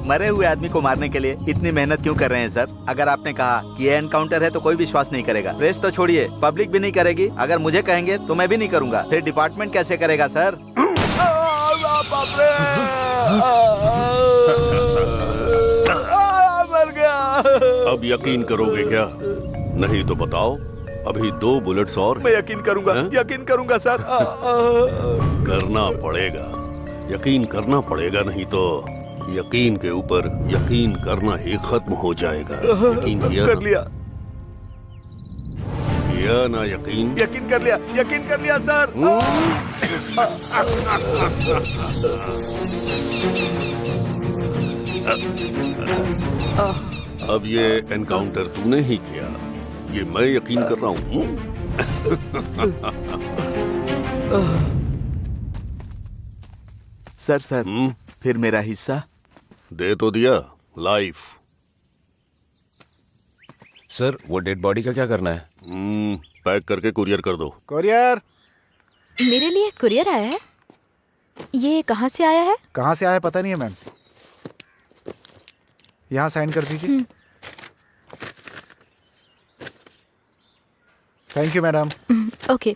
मरे हुए आदमी को मारने के लिए इतनी मेहनत क्यों कर रहे हैं सर? अगर आपने कहा कि ये एनकाउंटर है तो कोई विश्वास नहीं करेगा। प्रेस तो छोड़िए, पब्लिक भी नहीं करेगी। अगर मुझे कहेंगे तो मैं भी नहीं करूंगा। फिर डिपार्टमेंट कैसे करेगा सर? मर गया। अब यकीन करोगे क्या? नहीं तो बताओ। अभी 2 बुलेट्स और मैं यकीन करूंगा, यकीन करूंगा सर। करना पड़ेगा, यकीन करना पड़ेगा, नहीं तो यकीन के ऊपर यकीन करना ही खत्म हो जाएगा। यकीन किया कर लिया, किया ना यकीन? यकीन कर लिया, यकीन कर लिया सर। अब ये एनकाउंटर तूने ही किया, ये मैं यकीन कर रहा हूँ। सर फिर मेरा हिस्सा दे तो दिया, लाइफ। सर वो डेड बॉडी का क्या करना है? पैक करके कुरियर कर दो। कुरियर। मेरे लिए कुरियर आया है? ये कहाँ से आया है? कहाँ से आया पता नहीं है मैम। यहाँ साइन कर दीजिए। Thank you madam. ओके।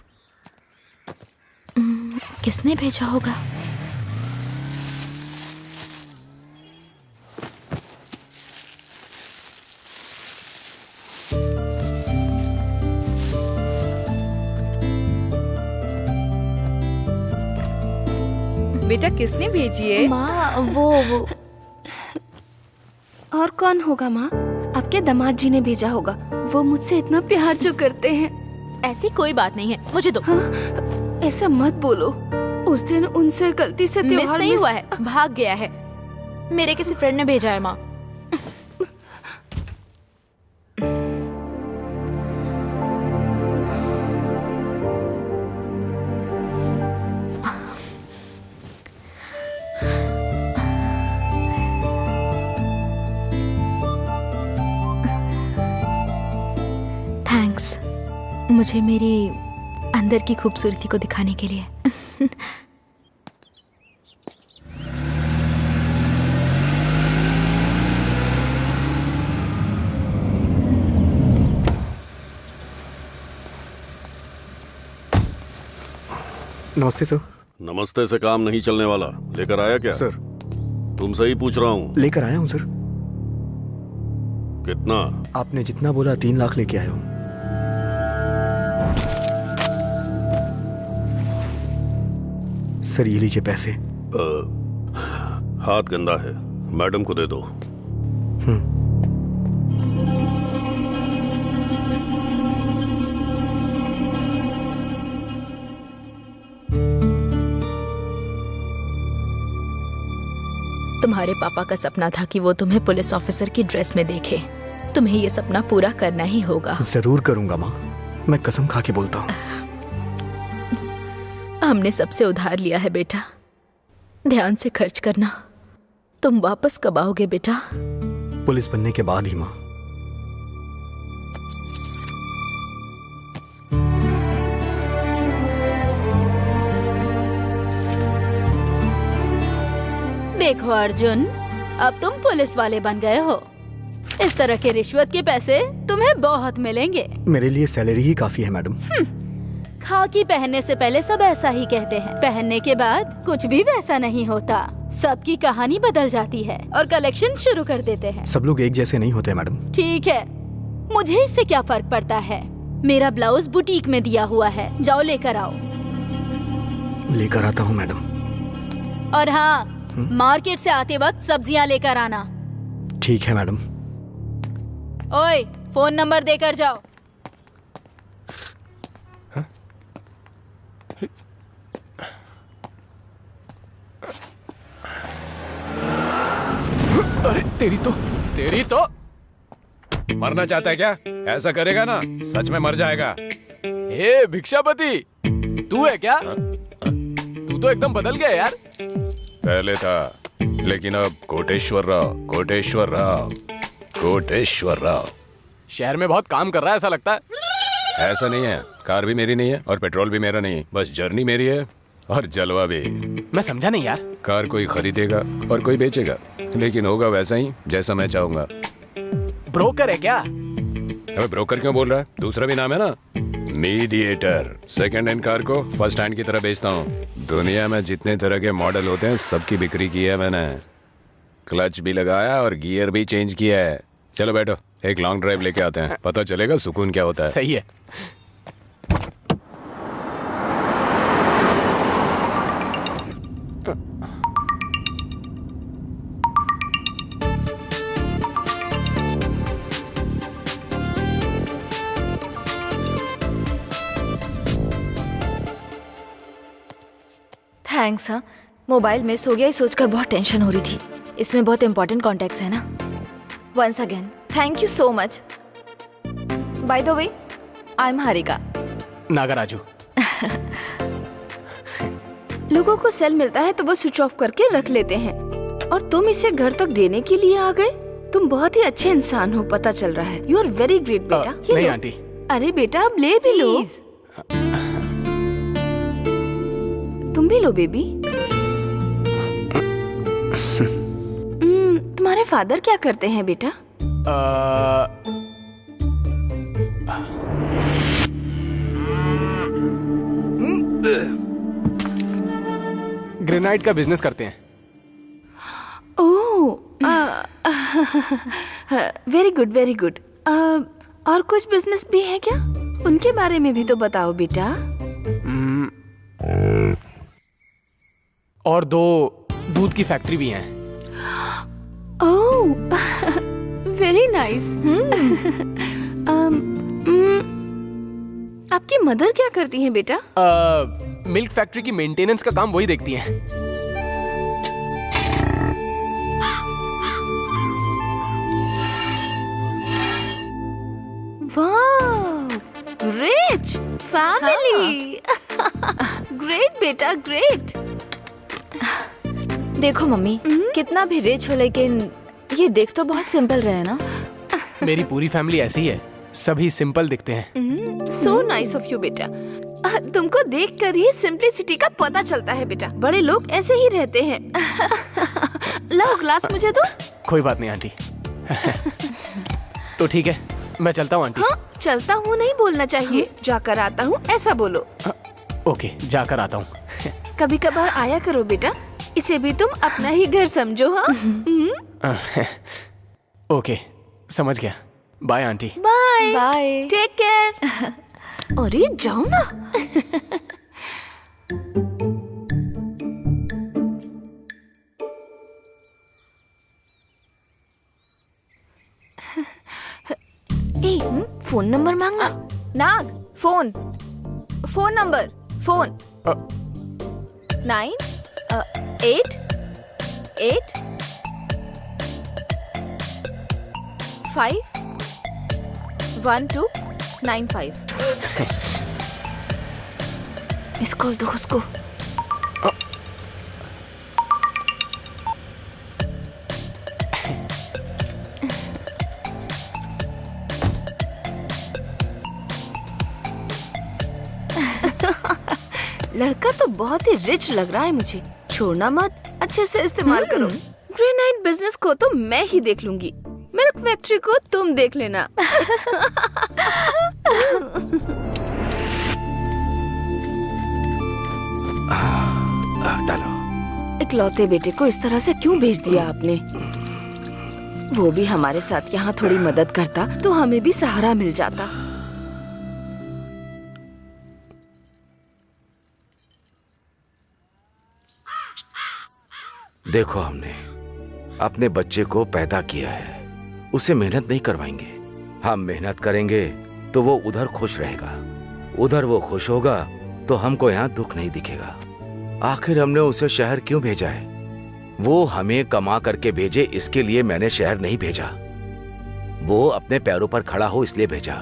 किसने भेजा होगा? बेटा किसने भेजी है? माँ वो और कौन होगा माँ? आपके दामाद जी ने भेजा होगा। वो मुझसे इतना प्यार जो करते हैं। ऐसी कोई बात नहीं है, मुझे दो। हाँ, ऐसा मत बोलो। उस दिन उनसे गलती से मिस त्योहार नहीं हुआ है, भाग गया है। मेरे किसी फ्रेंड ने भेजा है माँ। थैंक्स, मुझे मेरी अंदर की खूबसूरती को दिखाने के लिए। नमस्ते सर। नमस्ते से काम नहीं चलने वाला। लेकर आया क्या? सर तुमसे ही पूछ रहा हूँ। लेकर आया हूँ सर। कितना? आपने जितना बोला 3 लाख लेके आया हूँ। सर ये लीजिए पैसे। हाथ गंदा है, मैडम को दे दो। तुम्हारे पापा का सपना था कि वो तुम्हें पुलिस ऑफिसर की ड्रेस में देखे। तुम्हें ये सपना पूरा करना ही होगा। जरूर करूंगा माँ, मैं कसम खा के बोलता हूँ। हमने सबसे उधार लिया है बेटा, ध्यान से खर्च करना। तुम वापस कब आओगे बेटा? पुलिस बनने के बाद ही माँ। देखो अर्जुन, अब तुम पुलिस वाले बन गए हो। इस तरह के रिश्वत के पैसे तुम्हें बहुत मिलेंगे। मेरे लिए सैलरी ही काफी है मैडम। खाकी पहनने से पहले सब ऐसा ही कहते हैं, पहनने के बाद कुछ भी वैसा नहीं होता। सबकी कहानी बदल जाती है और कलेक्शन शुरू कर देते हैं। सब लोग एक जैसे नहीं होते मैडम। ठीक है, मुझे इससे क्या फर्क पड़ता है? मेरा ब्लाउज बुटीक में दिया हुआ है, जाओ लेकर आओ। लेकर आता हूँ मैडम। और हाँ, मार्केट से आते वक्त सब्जियाँ लेकर आना। ठीक है मैडम। ओए, फोन नंबर देकर जाओ। अरे तेरी तो मरना चाहता है क्या? ऐसा करेगा ना सच में मर जाएगा। ए भिक्षापति, तू है क्या? तू तो एकदम बदल गया यार। पहले था, लेकिन अब कोटेश्वर राव। शहर में बहुत काम कर रहा है ऐसा लगता है। ऐसा नहीं है, कार भी मेरी नहीं है और पेट्रोल भी मेरा नहीं है, बस जर्नी मेरी है और जलवा भी। मैं समझा नहीं यार। कार कोई खरीदेगा और कोई बेचेगा, लेकिन होगा वैसा ही जैसा मैं चाहूंगा। ब्रोकर है क्या? अबे ब्रोकर क्यों बोल रहा है? दूसरा भी नाम है ना, मीडिएटर। सेकंड हैंड कार को फर्स्ट हैंड की तरह बेचता हूँ। दुनिया में जितने तरह के मॉडल होते हैं सबकी बिक्री की है मैंने। क्लच भी लगाया और गियर भी चेंज किया है। चलो बैठो, एक लॉन्ग ड्राइव लेके आते हैं, पता चलेगा सुकून क्या होता है। सही है। थैंक्स। हाँ, मोबाइल मिस हो गया, ये सोचकर बहुत टेंशन हो रही थी। इसमें बहुत इंपॉर्टेंट कॉन्टेक्ट्स है ना। Once again thank you so much. By the way, I am Harika. Nagaraju. लोगों को सेल मिलता है तो वो स्विच ऑफ करके रख लेते हैं, और तुम इसे घर तक देने के लिए आ गए। तुम बहुत ही अच्छे इंसान हो, पता चल रहा है। यू आर वेरी ग्रेट बेटा। ये नहीं लो। आंटी। अरे बेटा, अब ले भी लो। तुम भी लो बेबी। तुम्हारे फादर क्या करते हैं बेटा? ग्रेनाइट का बिजनेस करते हैं। ओह, वेरी गुड वेरी गुड। और कुछ बिजनेस भी है क्या? उनके बारे में भी तो बताओ बेटा। और 2 दूध की फैक्ट्री भी हैं। ओह, वेरी नाइस। आपकी मदर क्या करती हैं बेटा? मिल्क फैक्ट्री की मेंटेनेंस का काम वही देखती हैं। वाह, रिच फैमिली। ग्रेट बेटा, ग्रेट। देखो मम्मी, कितना भी रिच हो लेकिन ये देख तो बहुत सिंपल रहे ना। मेरी पूरी फैमिली ऐसी ही है, सभी सिंपल दिखते हैं। सो नाइस ऑफ यू बेटा। तुमको देखकर ही सिंपलिसिटी का पता चलता है बेटा। बड़े लोग ऐसे ही रहते हैं। लाओ ग्लास मुझे दो। कोई बात नहीं आंटी। तो ठीक है, मैं चलता हूँ आंटी। हाँ, चलता हूँ नहीं बोलना चाहिए। जाकर आता हूँ ऐसा बोलो। ओके, जाकर आता हूँ। कभी कभार आया करो बेटा, इसे भी तुम अपना ही घर समझो। हाँ, ओके, समझ गया। Bye aunty. Bye bye. Take care. अरे जाओ ना। ए, फोन नंबर मांगना। Nag, phone number, phone 9 8 8 5 1 2 9 5। Miss call दो उसको। लड़का तो बहुत ही रिच लग रहा है मुझे। छोड़ना मत, अच्छे से इस्तेमाल करो। ग्रेनाइट बिजनेस को तो मैं ही देख लूंगी, मिल्क फैक्ट्री को तुम देख लेना। डालो। इकलौते बेटे को इस तरह से क्यों भेज दिया आपने? वो भी हमारे साथ यहाँ थोड़ी मदद करता तो हमें भी सहारा मिल जाता। देखो, हमने अपने बच्चे को पैदा किया है, उसे मेहनत नहीं करवाएंगे। हम मेहनत करेंगे तो वो उधर खुश रहेगा, उधर वो खुश होगा तो हमको यहाँ दुख नहीं दिखेगा। आखिर हमने उसे शहर क्यों भेजा है? वो हमें कमा करके भेजे, इसके लिए मैंने शहर नहीं भेजा। वो अपने पैरों पर खड़ा हो इसलिए भेजा।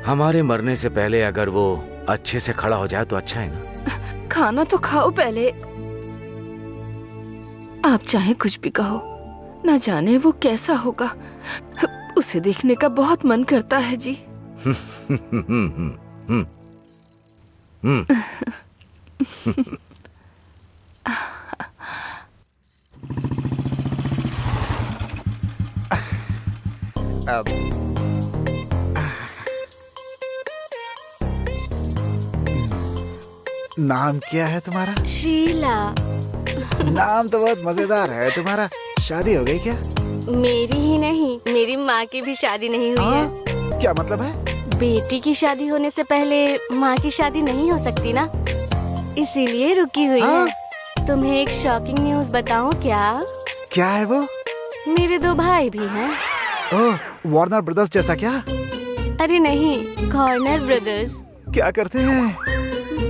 हमारे मरने से पहले अगर वो अच्छे से खड़ा हो जाए तो अच्छा है ना। खाना तो खाओ पहले। आप चाहे कुछ भी कहो, न जाने वो कैसा होगा। उसे देखने का बहुत मन करता है जी। नाम क्या है तुम्हारा? शीला। नाम तो बहुत मजेदार है तुम्हारा। शादी हो गई क्या? मेरी ही नहीं, मेरी माँ की भी शादी नहीं हुई है। क्या मतलब है? बेटी की शादी होने से पहले माँ की शादी नहीं हो सकती ना, इसीलिए रुकी हुई है। तुम्हें एक शॉकिंग न्यूज बताऊं क्या? क्या है वो? मेरे 2 भाई भी हैं। ओह, वार्नर ब्रदर्स जैसा क्या? अरे नहीं, कॉर्नर ब्रदर्स। क्या करते हैं?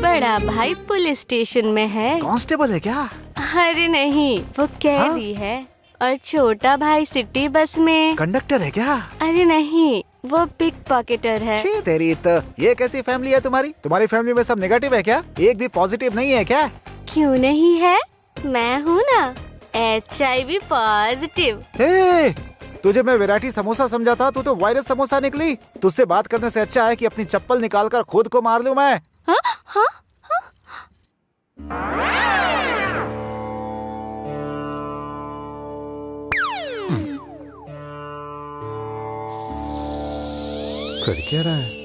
बड़ा भाई पुलिस स्टेशन में है। कांस्टेबल है क्या? अरे नहीं, वो कैदी है। और छोटा भाई सिटी बस में कंडक्टर है क्या? अरे नहीं, वो पिक पॉकेटर है। छी तेरी तो, ये कैसी फैमिली है तुम्हारी? तुम्हारी फैमिली में सब नेगेटिव है क्या? एक भी पॉजिटिव नहीं है क्या? क्यों नहीं है? मैं हूँ ना HIV पॉजिटिव। हे, तुझे मैं वैरायटी समोसा समझा था, तू तो वायरस समोसा निकली। तुझसे बात करने से अच्छा है कि अपनी चप्पल निकालकर खुद को मार लूं मैं। हाँ? हाँ? कर क्या रहा है?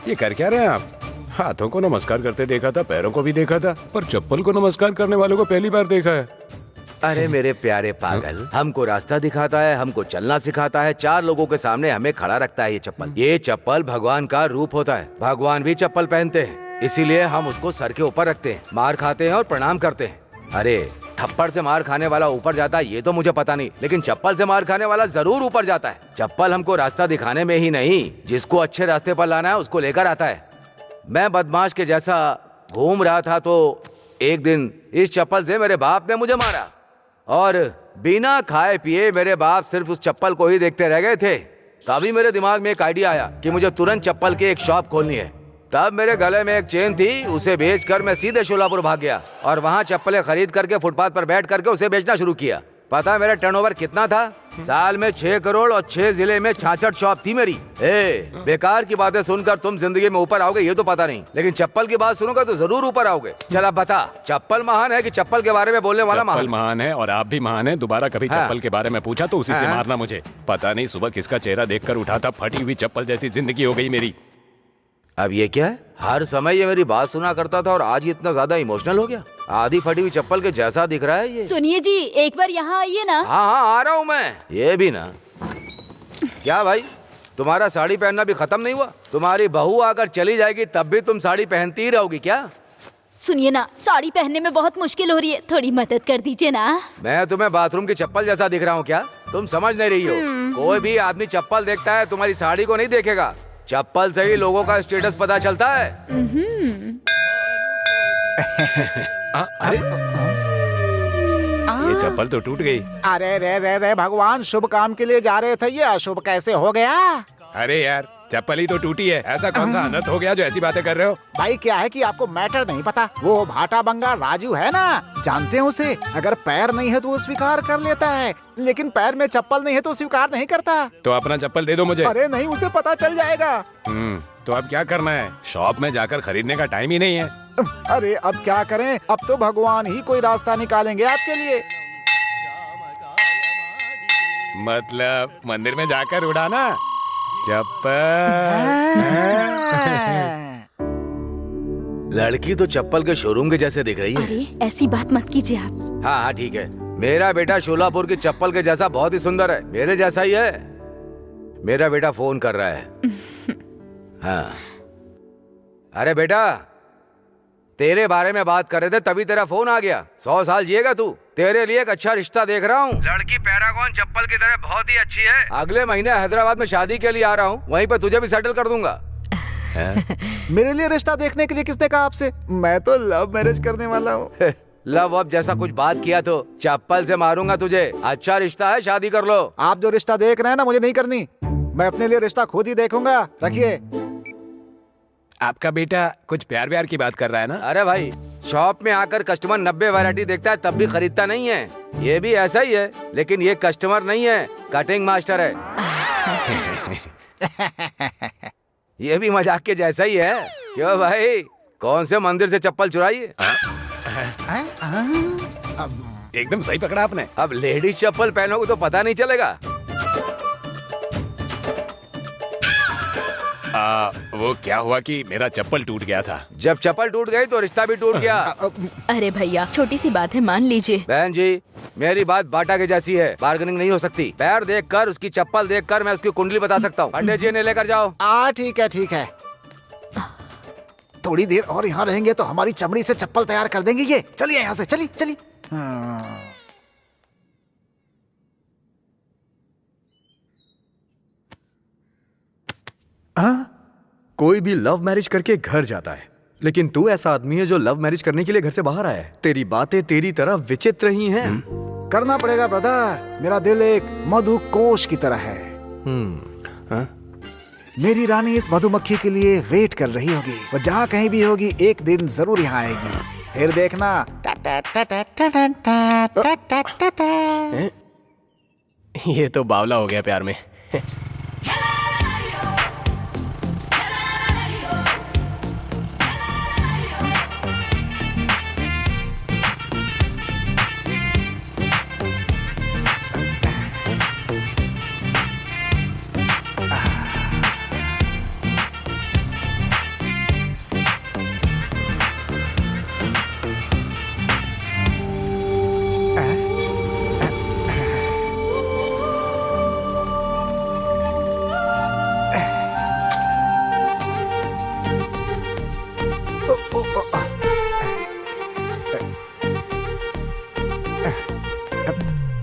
ये कर क्या रहे हैं आप? हाथों को नमस्कार करते देखा था, पैरों को भी देखा था, पर चप्पल को नमस्कार करने वालों को पहली बार देखा है। अरे मेरे प्यारे पागल, हमको रास्ता दिखाता है, हमको चलना सिखाता है, 4 लोगों के सामने हमें खड़ा रखता है। ये चप्पल भगवान का रूप होता है। भगवान भी चप्पल पहनते हैं, इसीलिए हम उसको सर के ऊपर रखते हैं, मार खाते हैं और प्रणाम करते हैं। अरे थप्पड़ से मार खाने वाला ऊपर जाता है ये तो मुझे पता नहीं, लेकिन चप्पल से मार खाने वाला जरूर ऊपर जाता है। चप्पल हमको रास्ता दिखाने में ही नहीं, जिसको अच्छे रास्ते पर लाना है उसको लेकर आता है। मैं बदमाश के जैसा घूम रहा था तो एक दिन इस चप्पल से मेरे बाप ने मुझे मारा, और बिना खाए पिए मेरे बाप सिर्फ उस चप्पल को ही देखते रह गए थे। तभी मेरे दिमाग में एक आइडिया आया कि मुझे तुरंत चप्पल की एक शॉप खोलनी है। तब मेरे गले में एक चेन थी, उसे बेचकर मैं सीधे शोलापुर भाग गया और वहाँ चप्पलें खरीद करके फुटपाथ पर बैठ करके उसे बेचना शुरू किया। पता है मेरा टर्नओवर कितना था? साल में 6 करोड़ और 6 जिले में 66 शॉप थी मेरी। बेकार की बातें सुनकर तुम जिंदगी में ऊपर आओगे ये तो पता नहीं, लेकिन चप्पल की बात सुनोगे तो जरूर ऊपर आओगे। चल अब बता, चप्पल महान है कि चप्पल के बारे में बोलने वाला महान? चप्पल महान है और आप भी महान है। दोबारा कभी हाँ। चप्पल के बारे में पूछा तो उसी से हाँ। मारना मुझे। पता नहीं सुबह किसका चेहरा देखकर उठा था, फटी हुई चप्पल जैसी जिंदगी हो गई मेरी। अब ये क्या है? हर समय ये मेरी बात सुना करता था और आज ये इतना ज्यादा इमोशनल हो गया। आधी फटी हुई चप्पल के जैसा दिख रहा है ये। सुनिए जी, एक बार यहाँ आइए ना। हाँ हाँ आ रहा हूँ मैं। ये भी ना, क्या भाई तुम्हारा साड़ी पहनना भी खत्म नहीं हुआ? तुम्हारी बहू आकर चली जाएगी तब भी तुम साड़ी पहनती ही रहोगी क्या? सुनिए ना, साड़ी पहनने में बहुत मुश्किल हो रही है, थोड़ी मदद कर दीजिए ना। मैं तुम्हें बाथरूम की चप्पल जैसा दिख रहा हूँ क्या? तुम समझ नहीं रही हो। कोई भी आदमी चप्पल देखता है, तुम्हारी साड़ी को नहीं देखेगा। चप्पल से ही लोगों का स्टेटस पता चलता है। ये चप्पल तो टूट गई। अरे रे रे रे भगवान, शुभ काम के लिए जा रहे थे, ये अशुभ कैसे हो गया? अरे यार, चप्पल ही तो टूटी है, ऐसा कौन सा अनर्थ हो गया जो ऐसी बातें कर रहे हो? भाई क्या है कि आपको मैटर नहीं पता। वो भाटा बंगा राजू है ना, जानते हैं उसे? अगर पैर नहीं है तो वो स्वीकार कर लेता है, लेकिन पैर में चप्पल नहीं है तो स्वीकार नहीं करता। तो अपना चप्पल दे दो मुझे। अरे नहीं, उसे पता चल जाएगा। तो अब क्या करना है? शॉप में जाकर खरीदने का टाइम ही नहीं है। अरे अब क्या करें, अब तो भगवान ही कोई रास्ता निकालेंगे आपके लिए। मतलब मंदिर में जाकर उड़ाना चप्पल। लड़की तो चप्पल के शोरूम के जैसे दिख रही है। अरे ऐसी बात मत कीजिए आप। हाँ हाँ ठीक है, मेरा बेटा शोलापुर की चप्पल के जैसा बहुत ही सुंदर है, मेरे जैसा ही है। मेरा बेटा फोन कर रहा है। हाँ, अरे बेटा तेरे बारे में बात कर रहे थे तभी तेरा फोन आ गया। 100 साल जिएगा तू। तेरे लिए एक अच्छा रिश्ता देख रहा हूँ। लड़की पैरागॉन चप्पल की तरह बहुत ही अच्छी है। अगले महीने हैदराबाद में शादी के लिए आ रहा हूँ, वहीं पे तुझे भी सेटल कर दूंगा। मेरे लिए रिश्ता देखने के लिए किसने कहा आपसे? मैं तो लव मैरिज करने वाला हूँ। लव अब जैसा कुछ बात किया तो चप्पल से मारूंगा तुझे। अच्छा रिश्ता है, शादी कर लो। आप जो रिश्ता देख रहे हैं ना, मुझे नहीं करनी। मैं अपने लिए रिश्ता खुद ही देखूंगा। रखिए। आपका बेटा कुछ प्यार व्यार की बात कर रहा है ना? अरे भाई, शॉप में आकर कस्टमर 90 वैरायटी देखता है तब भी खरीदता नहीं है। ये भी ऐसा ही है, लेकिन ये कस्टमर नहीं है, कटिंग मास्टर है। ये भी मजाक के जैसा ही है। क्यों भाई, कौन से मंदिर से चप्पल चुराई है? एकदम सही पकड़ा आपने। अब लेडीज चप्पल पहनोगे तो पता नहीं चलेगा। वो क्या हुआ कि मेरा चप्पल टूट गया था। जब चप्पल टूट गई तो रिश्ता भी टूट गया। अरे भैया, छोटी सी बात है, मान लीजिए। बहन जी, मेरी बात बाटा के जैसी है, बार्गेनिंग नहीं हो सकती। पैर देखकर, उसकी चप्पल देखकर मैं उसकी कुंडली बता सकता हूँ। पंडित जी ने लेकर जाओ। ठीक है ठीक है। थोड़ी देर और यहाँ रहेंगे तो हमारी चमड़ी से चप्पल तैयार कर देंगे ये। चलिए यहाँ से, चलिए चलिए। कोई भी लव मैरिज करके घर जाता है, लेकिन तू ऐसा आदमी है जो लव मैरिज करने के लिए घर से बाहर आया है। तेरी बातें तेरी तरह विचित्र ही हैं। करना पड़ेगा ब्रदर, मेरा दिल एक मधु कोश की तरह है। मेरी रानी इस मधुमक्खी के लिए वेट कर रही होगी। वो जहाँ कहीं भी होगी एक दिन जरूर यहाँ आएगी। फिर देखना। ये तो बावला हो गया प्यार में।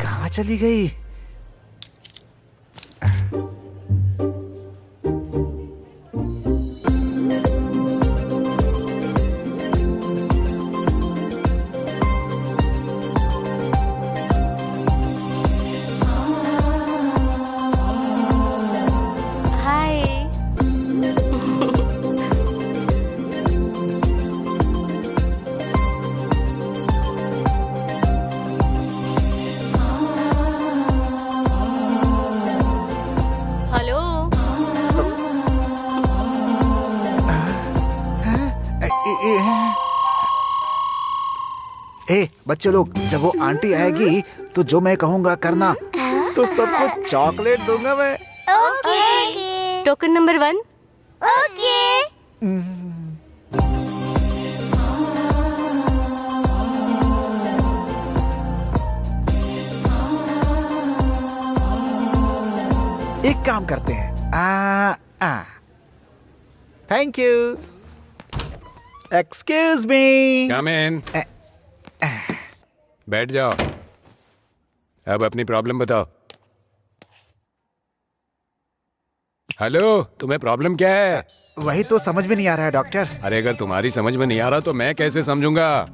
कहाँ चली गई? बच्चे लोग, जब वो आंटी आएगी तो जो मैं कहूँगा करना, तो सबको चॉकलेट दूंगा मैं। ओके। Token number 1। ओके। एक काम करते हैं। Thank you. Excuse me. Come in. बैठ जाओ। अब अपनी प्रॉब्लम बताओ। हेलो, तुम्हें प्रॉब्लम क्या है? वही तो समझ में नहीं आ रहा है डॉक्टर। अरे अगर तुम्हारी समझ में नहीं आ रहा तो मैं कैसे समझूंगा?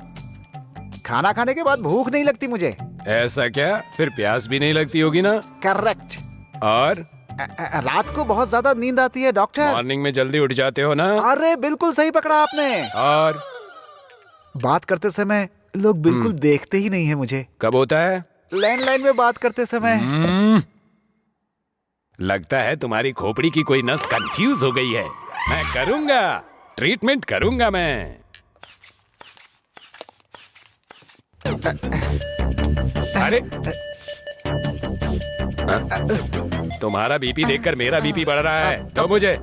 खाना खाने के बाद भूख नहीं लगती मुझे। ऐसा क्या? फिर प्यास भी नहीं लगती होगी ना? करेक्ट। और रात को बहुत ज्यादा नींद आती है डॉक्टर। मॉर्निंग में जल्दी उठ जाते हो ना? अरे बिल्कुल सही पकड़ा आपने। और बात करते समय लोग बिल्कुल देखते ही नहीं है मुझे। कब होता है? लैंडलाइन में बात करते समय। लगता है तुम्हारी खोपड़ी की कोई नस कंफ्यूज हो गई है। मैं करूंगा, ट्रीटमेंट करूंगा मैं। अरे तुम्हारा बीपी देखकर मेरा बीपी बढ़ रहा है। तो मुझे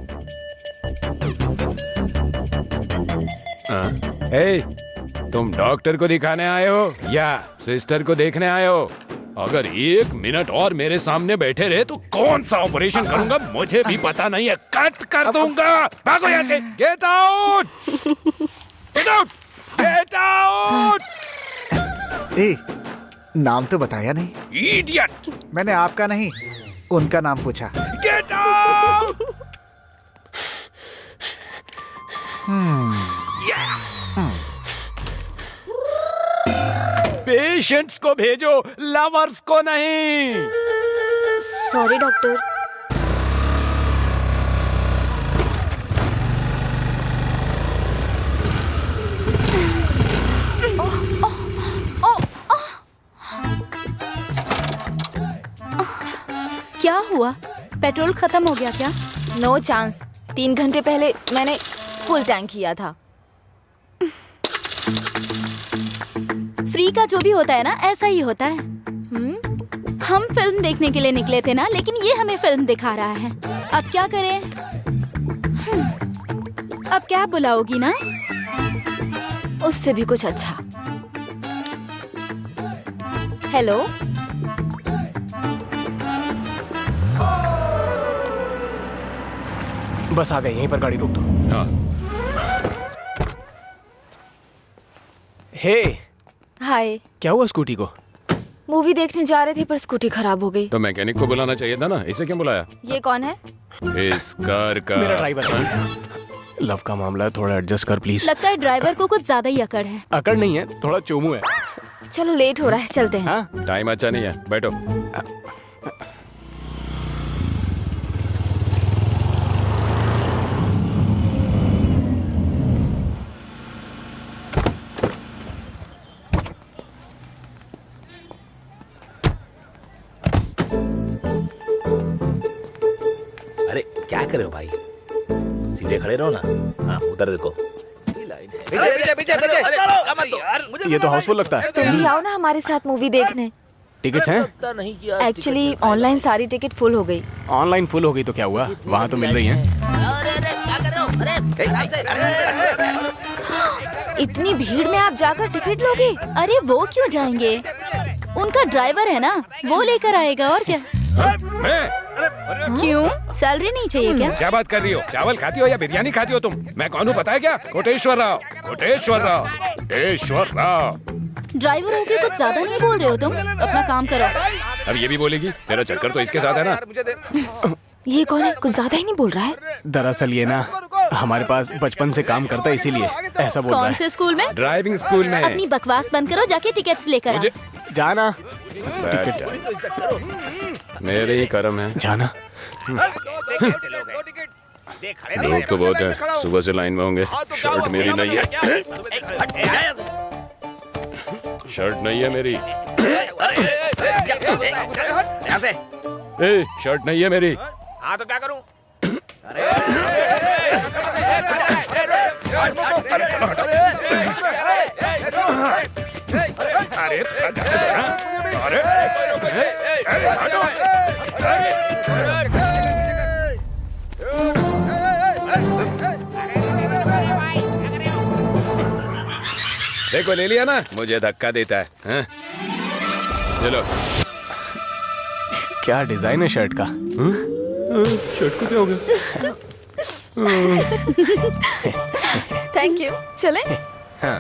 तुम डॉक्टर को दिखाने आए हो या सिस्टर को देखने आए हो? अगर 1 मिनट और मेरे सामने बैठे रहे तो कौन सा ऑपरेशन करूंगा मुझे भी पता नहीं है। कट कर दूंगा। भागो यहाँ से। Get out, get out, get out. नाम तो बताया नहीं। इडियट। मैंने आपका नहीं, उनका नाम पूछा। Get out. पेशेंट्स को भेजो, लवर्स को नहीं। Sorry doctor. हुआ? पेट्रोल खत्म हो गया क्या? No chance. 3 घंटे पहले मैंने फुल टैंक किया था। फ्री का जो भी होता है ना, ऐसा ही होता है। हम फिल्म देखने के लिए निकले थे ना, लेकिन ये हमें फिल्म दिखा रहा है। अब क्या करें? अब कैब बुलाओगी ना? उससे भी कुछ अच्छा। हेलो, बस आ गए, यहीं पर गाड़ी रोक दो। हाँ। हे, हाय। क्या हुआ स्कूटी को? मूवी देखने जा रहे थे पर स्कूटी खराब हो गई। तो मैकेनिक को बुलाना चाहिए था ना, इसे क्यों बुलाया? ये कौन है? इस कार का मेरा ड्राइवर है। लव का मामला है, थोड़ा एडजस्ट कर प्लीज। लगता है ड्राइवर को कुछ ज्यादा ही अकड़ है। अकड़ नहीं है, थोड़ा चोमू है। चलो लेट हो रहा है, चलते हैं। हाँ? टाइम अच्छा नहीं है, बैठो। अरे क्या कर रहे हो भाई, सीधे खड़े रहो ना। हाँ उधर देखो। ये तो हाउसफुल लगता है। तुम भी आओ ना हमारे साथ मूवी देखने। टिकट्स हैं? एक्चुअली ऑनलाइन सारी टिकट फुल हो गई। ऑनलाइन फुल हो गई तो क्या हुआ, वहाँ तो मिल रही हैं। इतनी भीड़ में आप जाकर टिकट लोगे? अरे वो क्यों जाएंगे, उनका ड्राइवर है ना, वो लेकर आएगा। और क्या? मैं? क्यों, सैलरी नहीं चाहिए क्या? क्या बात कर रही हो? चावल खाती हो या बिरयानी खाती हो तुम? मैं कौन हूँ पता है क्या? कोटेश्वर राव, कोटेश्वर राव, कोटेश्वर राव। ड्राइवर होके कुछ ज्यादा नहीं बोल रहे हो तुम? अपना काम करो। अब ये भी बोलेगी? तेरा चक्कर तो इसके साथ है ना। ये कौन है? कुछ ज्यादा ही नहीं बोल रहा है। दरअसल ये ना हमारे पास बचपन से काम करता है, इसीलिए ऐसा बोल रहा है। कौन से स्कूल में? ड्राइविंग स्कूल में। अपनी बकवास बंद करो, जाके टिकट्स लेकर आओ। जाना। मेरे ही कर्म है। जाना। लोग तो बहुत है, सुबह से लाइन में होंगे। शर्ट मेरी नहीं है। शर्ट नहीं है मेरी। ए, शर्ट नहीं है मेरी। हाँ तो क्या करूं? देखो ले लिया ना, मुझे धक्का देता है। हाँ? चलो। क्या डिजाइन है शर्ट का? शर्ट को क्या हो गया? Thank you. चलें? हाँ।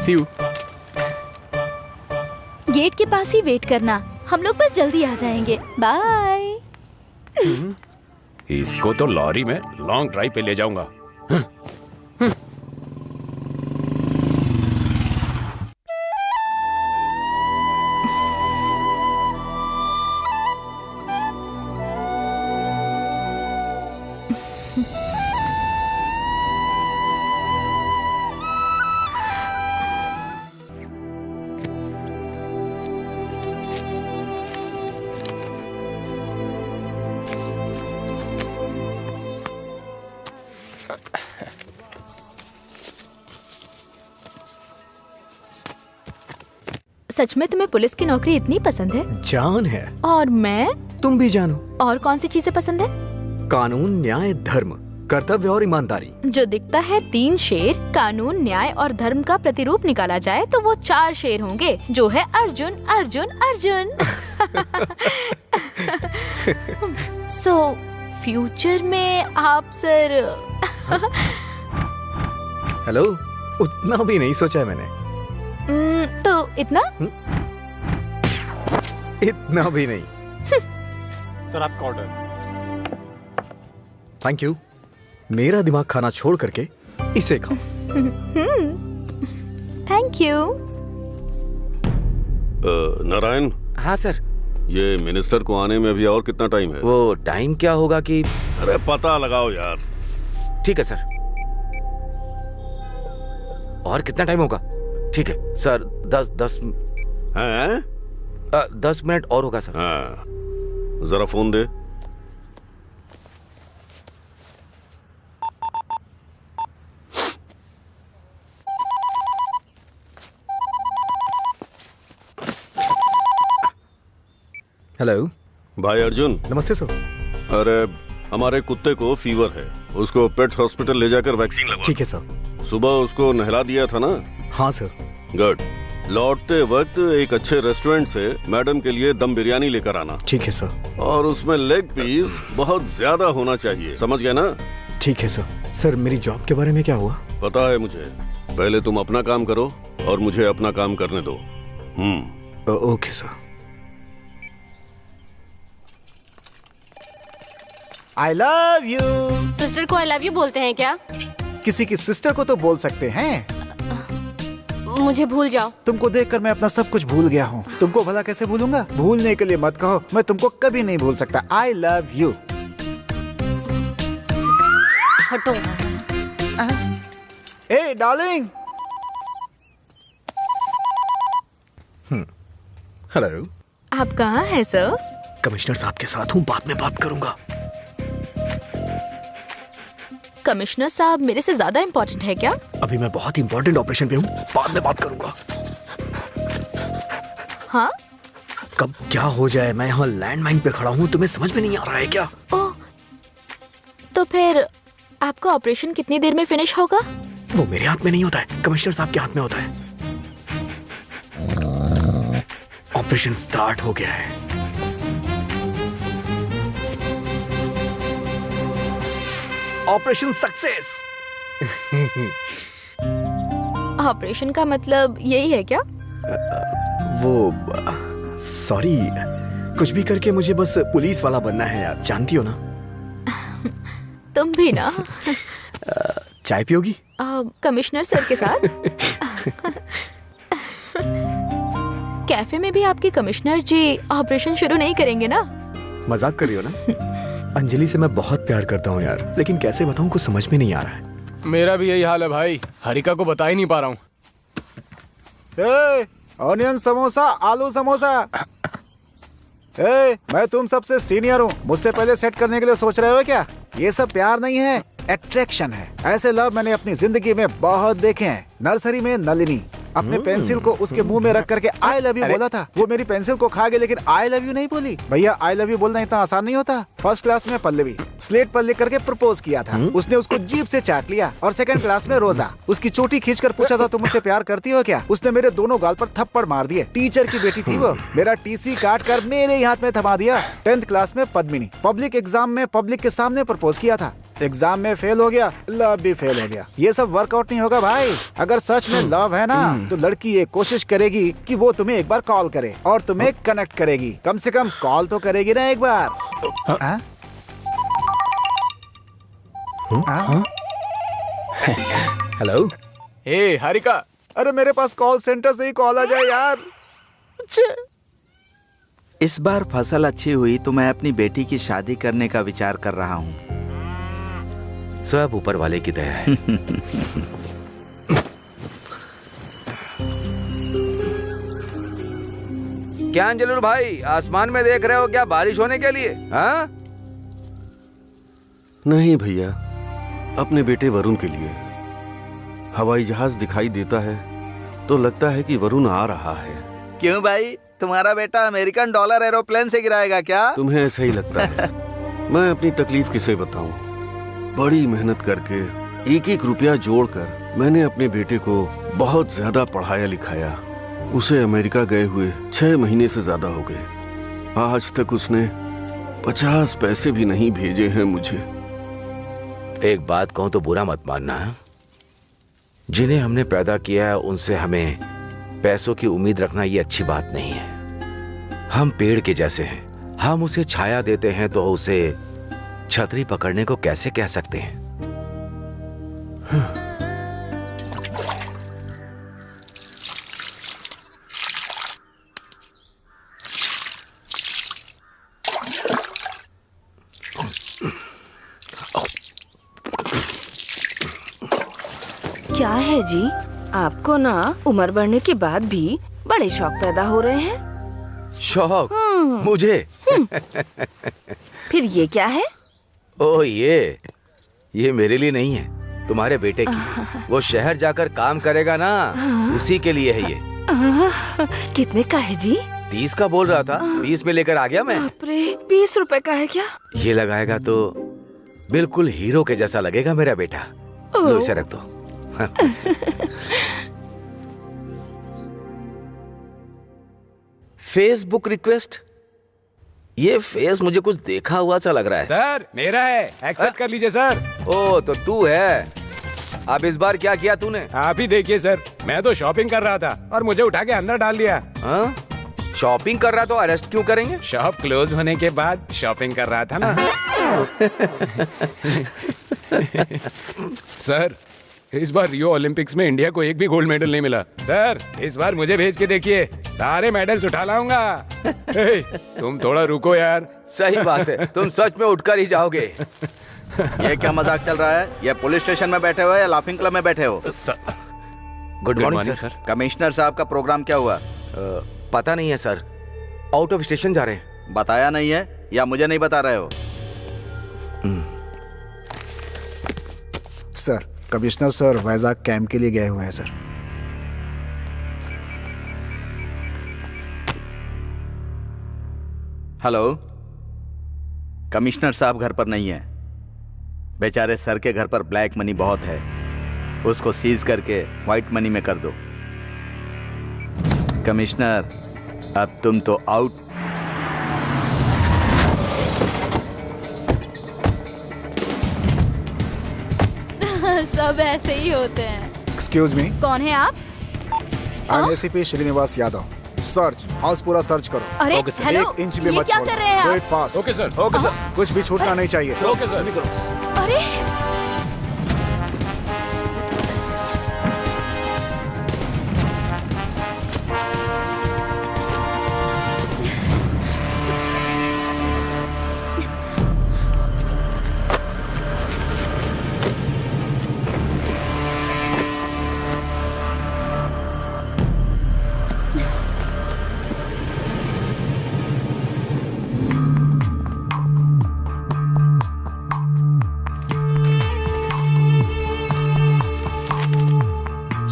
See you। गेट के पास ही वेट करना, हम लोग बस जल्दी आ जाएंगे। बाय। इसको तो लॉरी में लॉन्ग ड्राइव पे ले जाऊंगा। सच में तुम्हें पुलिस की नौकरी इतनी पसंद है? जान है। और मैं? तुम भी जानो। और कौन सी चीजें पसंद है? कानून, न्याय, धर्म, कर्तव्य और ईमानदारी। जो दिखता है 3 शेर, कानून, न्याय और धर्म का प्रतिरूप निकाला जाए तो वो 4 शेर होंगे, जो है अर्जुन, अर्जुन, अर्जुन। सो फ्यूचर में आप सर। हेलो, उतना भी नहीं सोचा है मैंने। तो इतना? इतना भी नहीं। सर आपका ऑर्डर। Thank you. मेरा दिमाग खाना छोड़ करके इसे खाओ। Thank you. नारायण। हाँ सर। ये मिनिस्टर को आने में अभी और कितना टाइम है? वो टाइम क्या होगा कि? अरे पता लगाओ यार। ठीक है सर। और कितना टाइम होगा? ठीक है सर, 10 हैं? 10 मिनट और होगा सर। हाँ जरा फोन दे। हेलो। भाई अर्जुन। नमस्ते सर। अरे हमारे कुत्ते को फीवर है, उसको पेट हॉस्पिटल ले जाकर वैक्सीन लगवा। ठीक है सर। सुबह उसको नहला दिया था ना? हाँ सर। गुड। लौटते वक्त एक अच्छे रेस्टोरेंट से मैडम के लिए दम बिरयानी लेकर आना। ठीक है सर। और उसमें लेग पीस बहुत ज्यादा होना चाहिए, समझ गया ना? ठीक है सर। सर मेरी जॉब के बारे में क्या हुआ? पता है मुझे, पहले तुम अपना काम करो और मुझे अपना काम करने दो। Okay sir. I love you. Sister को आई लव यू बोलते हैं क्या? किसी की सिस्टर को तो बोल सकते हैं। मुझे भूल जाओ। तुमको देखकर मैं अपना सब कुछ भूल गया हूँ। तुमको भला कैसे भूलूंगा? भूलने के लिए मत कहो, मैं तुमको कभी नहीं भूल सकता। आई लव यू। हटो। ए डार्लिंग। हेलो। आप कहाँ हैं सर? कमिश्नर साहब के साथ हूँ, बाद में बात करूंगा। कमिश्नर साहब मेरे से ज्यादा इम्पोर्टेंट है क्या? अभी मैं बहुत इम्पोर्टेंट ऑपरेशन पे हूँ, बाद में बात करूंगा। हाँ? कब क्या हो जाए, मैं यहाँ लैंडमाइन पे खड़ा हूँ, तुम्हें समझ में नहीं आ रहा है क्या? ओह, तो फिर आपका ऑपरेशन कितनी देर में फिनिश होगा? वो मेरे हाथ में नहीं होता है, कमिश्नर साहब के हाथ में होता है। ऑपरेशन स्टार्ट हो गया है। Operation success. ऑपरेशन का मतलब यही है क्या? वो सॉरी, कुछ भी करके मुझे बस पुलिस वाला बनना है यार, जानती हो ना? तुम भी ना। चाय पियोगी? कमिश्नर सर के साथ? कैफे में भी आपके कमिश्नर जी ऑपरेशन शुरू नहीं करेंगे ना? मजाक कर रही हो ना? अंजलि से मैं बहुत प्यार करता हूँ यार, लेकिन कैसे बताऊँ, कुछ समझ में नहीं आ रहा है। मेरा भी यही हाल है भाई, हरिका को बता ही नहीं पा रहा हूँ। ऑनियन समोसा, आलू समोसा। मैं तुम सबसे सीनियर हूँ, मुझसे पहले सेट करने के लिए सोच रहे हो क्या? ये सब प्यार नहीं है, अट्रैक्शन है। ऐसे लव मैंने अपनी जिंदगी में बहुत देखे हैं। नर्सरी में नलिनी अपने पेंसिल को उसके मुंह में रख करके आई लव यू बोला था। वो मेरी पेंसिल को खा गई, लेकिन आई लव यू नहीं बोली। भैया आई लव यू बोलना इतना आसान नहीं होता। फर्स्ट क्लास में पल्लवी स्लेट पर लिख करके प्रपोज किया था, उसने उसको जीभ से चाट लिया। और सेकंड क्लास में रोजा उसकी चोटी खींचकर पूछा था, तुम मुझसे प्यार करती हो क्या? उसने मेरे दोनों गाल पर थप्पड़ मार दिए। टीचर की बेटी थी वो, मेरा टीसी काट कर मेरे ही हाथ में थमा दिया। 10th क्लास में पद्मिनी पब्लिक एग्जाम में पब्लिक के सामने प्रपोज किया था, एग्जाम में फेल हो गया, लव भी फेल हो गया। ये सब वर्कआउट नहीं होगा भाई। अगर सच में लव है ना, तो लड़की ये कोशिश करेगी कि वो तुम्हें एक बार कॉल करे और तुम्हें कनेक्ट करेगी। कम से कम कॉल तो करेगी ना एक बार। हेलो। हे हरिका। अरे मेरे पास कॉल सेंटर से ही कॉल आ जाए यार। इस बार फसल अच्छी हुई तो मैं अपनी बेटी की शादी करने का विचार कर रहा हूँ। सब ऊपर वाले की दया है। क्या अंजलुर भाई, आसमान में देख रहे हो क्या बारिश होने के लिए? हाँ? नहीं भैया, अपने बेटे वरुण के लिए। हवाई जहाज दिखाई देता है तो लगता है कि वरुण आ रहा है। क्यों भाई, तुम्हारा बेटा अमेरिकन डॉलर एरोप्लेन से गिराएगा क्या? तुम्हें ऐसा ही लगता है? मैं अपनी तकलीफ किसे बताऊं? बड़ी मेहनत करके एक एक रुपया जोड़कर मैंने अपने बेटे को बहुत ज्यादा पढ़ाया लिखाया। उसे अमेरिका गए हुए 6 महीने से ज्यादा हो गए। आज तक उसने 50 पैसे भी नहीं भेजे हैं मुझे। एक बात कहूं तो बुरा मत मानना है। जिन्हें हमने पैदा किया है उनसे हमें पैसों की उम्मीद रखना ये अच्छी बात नहीं है। हम पेड़ के जैसे हैं, हम उसे छाया देते हैं तो उसे छतरी पकड़ने को कैसे कह सकते हैं? क्या है जी, आपको ना उम्र बढ़ने के बाद भी बड़े शौक पैदा हो रहे हैं। शौक? मुझे? फिर ये क्या है? ओह ये मेरे लिए नहीं है, तुम्हारे बेटे की। वो शहर जाकर काम करेगा ना, उसी के लिए है ये। कितने का है जी? 30 का बोल रहा था, 20 में लेकर आ गया मैं। बाप रे, 20 रुपए का है क्या? ये लगाएगा तो बिल्कुल हीरो के जैसा लगेगा मेरा बेटा। लो इसे रख दो। Facebook request? ये फेस मुझे कुछ देखा हुआ सा लग रहा है। सर मेरा है, एक्सेप्ट कर लीजिए सर। ओ तो तू है। अब इस बार क्या किया तूने? आप ही देखिए सर, मैं तो शॉपिंग कर रहा था और मुझे उठा के अंदर डाल दिया। हाँ? शॉपिंग कर रहा तो अरेस्ट क्यों करेंगे? शॉप क्लोज होने के बाद शॉपिंग कर रहा था ना। सर इस बार रियो ओलंपिक्स में इंडिया को एक भी गोल्ड मेडल नहीं मिला। सर इस बार मुझे भेज के देखिए, सारे मेडल्स उठा लाऊंगा। तुम थोड़ा रुको यार। सही बात है, तुम सच में उठकर ही जाओगे। ये क्या मजाक चल रहा है? ये पुलिस स्टेशन में बैठे हो या लाफिंग क्लब में बैठे हो? Good morning sir. कमिश्नर साहब का प्रोग्राम क्या हुआ? पता नहीं है सर, आउट ऑफ स्टेशन जा रहे हैं। बताया नहीं है या मुझे नहीं बता रहे हो? Sir, commissioner sir Vizag camp के लिए गए हुए हैं सर। हेलो, कमिश्नर साहब घर पर नहीं है। बेचारे सर के घर पर ब्लैक मनी बहुत है, उसको सीज करके व्हाइट मनी में कर दो। कमिश्नर अब तुम तो आउट। सब ऐसे ही होते हैं। एक्सक्यूज मी, कौन है आप? I am ACP Srinivas Yadav. Search house पूरा सर्च करो। अरे हेलो, 1 इंच भी ये मत क्या छोड़ो। कर रहे हैं Do आप? it fast। Okay sir, okay sir, कुछ भी छूटना नहीं चाहिए। Okay sir. अरे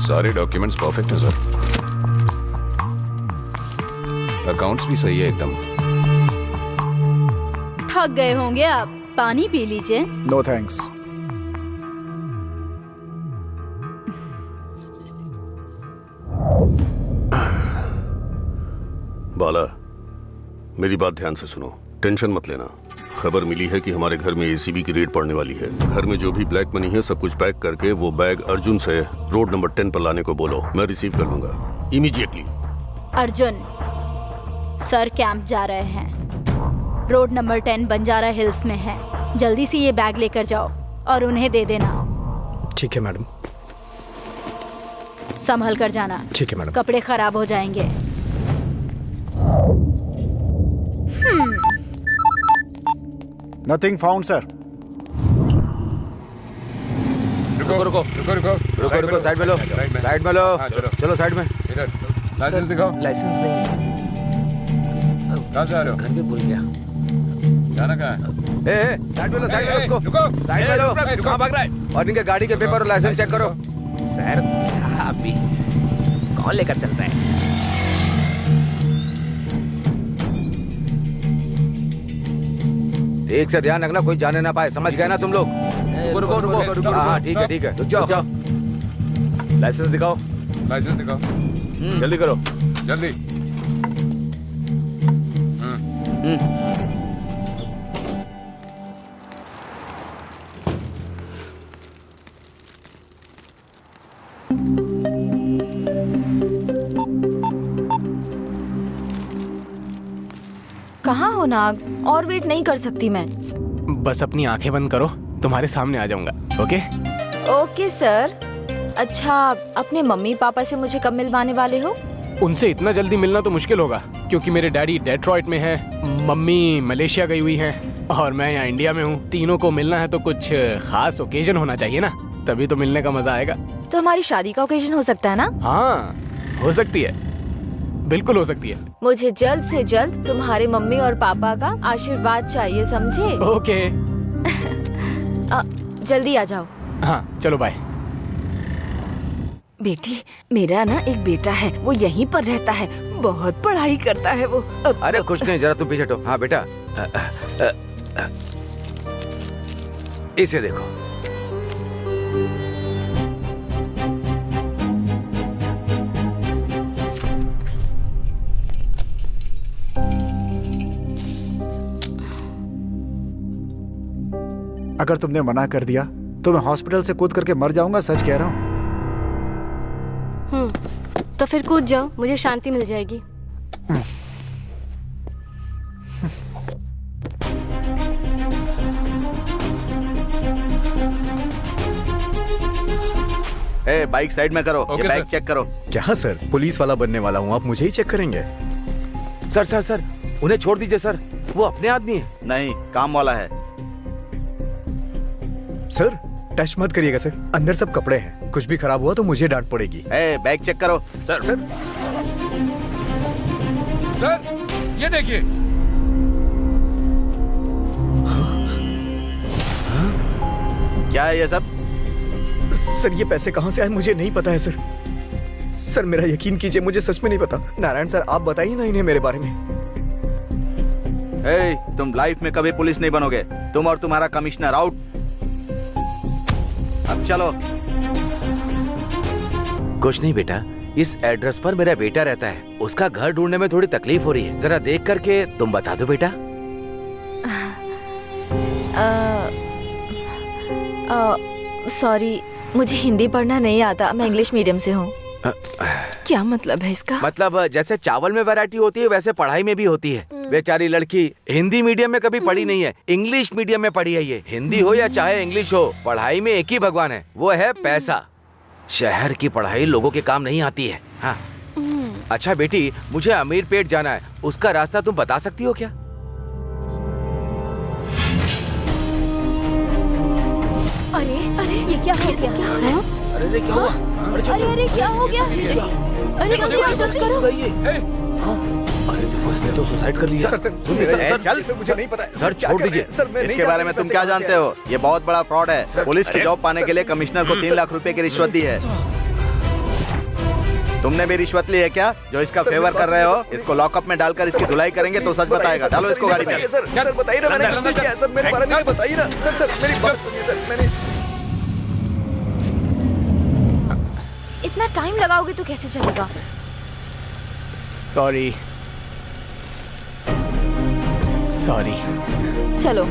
सारे डॉक्यूमेंट्स परफेक्ट है सर, अकाउंट्स भी सही है एकदम। थक गए होंगे आप, पानी पी लीजिए। No thanks. बाला, मेरी बात ध्यान से सुनो, टेंशन मत लेना। खबर मिली है कि हमारे घर में एसीबी की रेड पड़ने वाली है। घर में जो भी ब्लैक मनी है सब कुछ पैक करके वो बैग अर्जुन से रोड नंबर 10 पर लाने को बोलो, मैं रिसीव कर लूंगा इमीडिएटली। अर्जुन सर कैंप जा रहे हैं, रोड नंबर 10 बंजारा हिल्स में है। जल्दी से ये बैग लेकर जाओ और उन्हें दे देना। ठीक है मैडम। संभल कर जाना। ठीक है मैडम। कपड़े खराब हो जाएंगे। Nothing found sir. रुको रुको रुको रुको रुको रुको, साइड में लो, साइड में लो। चलो साइड में। इधर लाइसेंस दिखाओ। लाइसेंस नहीं है, कहाँ से आ रहे हो? घर पे भूल गया। जाना कहाँ है? ए साइड में लो, साइड में लो उसको। रुको, साइड में लो। कहाँ भाग रहा है? और इनके गाड़ी के पेपर और लाइसेंस चेक करो। सर अभी कौन लेकर चलता है? एक से ध्यान रखना, कोई जाने ना पाए, समझ गए ना तुम लोग? रुको रुको रुको। हाँ ठीक है ठीक है, रुक जाओ। लाइसेंस दिखाओ, लाइसेंस दिखाओ, जल्दी करो। जल्दी। कहाँ हो नाग? और वेट नहीं कर सकती मैं। बस अपनी आंखें बंद करो, तुम्हारे सामने आ जाऊंगा। Okay okay sir. अच्छा, अपने मम्मी पापा से मुझे कब मिलवाने वाले हो? उनसे इतना जल्दी मिलना तो मुश्किल होगा, क्योंकि मेरे डैडी डेट्रॉइट में हैं, मम्मी मलेशिया गई हुई हैं और मैं यहाँ इंडिया में हूँ। तीनों को मिलना है तो कुछ खास ओकेजन होना चाहिए ना, तभी तो मिलने का मजा आएगा। तो हमारी शादी का ओकेजन हो सकता है ना? हाँ हो सकती है, बिल्कुल हो सकती है। मुझे जल्द से जल्द तुम्हारे मम्मी और पापा का आशीर्वाद चाहिए, समझे? ओके। जल्दी आ जाओ। हाँ चलो बाय। बेटी, मेरा ना एक बेटा है, वो यहीं पर रहता है, बहुत पढ़ाई करता है वो। अरे कुछ नहीं, जरा तुम पीछे हटो। हाँ बेटा, इसे देखो। अगर तुमने मना कर दिया तो मैं हॉस्पिटल से कूद करके मर जाऊंगा, सच कह रहा हूँ। तो फिर कूद जाओ, मुझे शांति मिल जाएगी। ए, बाइक साइड में करो। ये बाइक चेक करो। क्या सर, पुलिस वाला बनने वाला हूँ, आप मुझे ही चेक करेंगे? सर सर सर, उन्हें छोड़ दीजिए सर, वो अपने आदमी है। नहीं, काम वाला है। सर टच मत करिएगा सर, अंदर सब कपड़े हैं, कुछ भी खराब हुआ तो मुझे डांट पड़ेगी। ए, बैग चेक करो। सर ये देखिए। क्या है ये सब? सर ये पैसे कहाँ से आए मुझे नहीं पता है सर। सर मेरा यकीन कीजिए, मुझे सच में नहीं पता। नारायण सर आप बताइए ना इन्हें मेरे बारे में। ए, तुम लाइफ में कभी पुलिस नहीं बनोगे, तुम और तुम्हारा कमिश्नर आउट। अब चलो। कुछ नहीं बेटा, इस एड्रेस पर मेरा बेटा रहता है, उसका घर ढूंढने में थोड़ी तकलीफ हो रही है, जरा देख करके तुम बता दो बेटा। सॉरी, मुझे हिंदी पढ़ना नहीं आता, मैं इंग्लिश मीडियम से हूँ। क्या मतलब है इसका? मतलब जैसे चावल में वैरायटी होती है वैसे पढ़ाई में भी होती है। बेचारी लड़की हिंदी मीडियम में कभी पढ़ी नहीं है, इंग्लिश मीडियम में पढ़ी है। ये हिंदी हो या चाहे इंग्लिश हो, पढ़ाई में एक ही भगवान है, वो है पैसा। शहर की पढ़ाई लोगों के काम नहीं आती है। हाँ अच्छा बेटी, मुझे अमीर पेट जाना है, उसका रास्ता तुम बता सकती हो क्या? अरे अरे ये क्या हो गया? अरे क्या हुआ? अरे क्या हो गया? अरे जल्दी करो। अरे देखो, इसने तो सुसाइड कर लिया। सर मुझे नहीं पता। सर छोड़ दीजिए। इसके बारे में तुम क्या जानते हो? ये बहुत बड़ा फ्रॉड है। पुलिस की जॉब पाने के लिए कमिश्नर को 3 लाख रुपए की रिश्वत दी है। तुमने भी रिश्वत ली है क्या? जो इसका फेवर कर रहे हो, इसको लॉकअप में डालकर इसकी धुलाई करेंगे तो सच बताएगा। डालो इसको गाड़ी में। सर बताइए ना, मैंने क्या किया? सर मेरे बारे में बताइए ना। सर मेरी बात सुनिए सर, मैंने इतना टाइम लगाओगे तो कैसे चलेगा? सॉरी। चलो।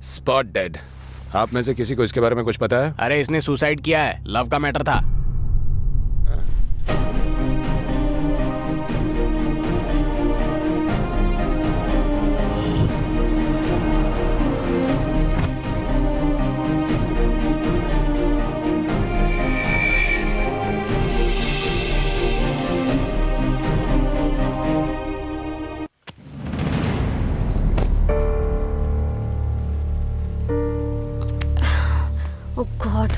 Spot dead. आप में से किसी को इसके बारे में कुछ पता है? अरे इसने सुसाइड किया है, लव का मैटर था। Oh God.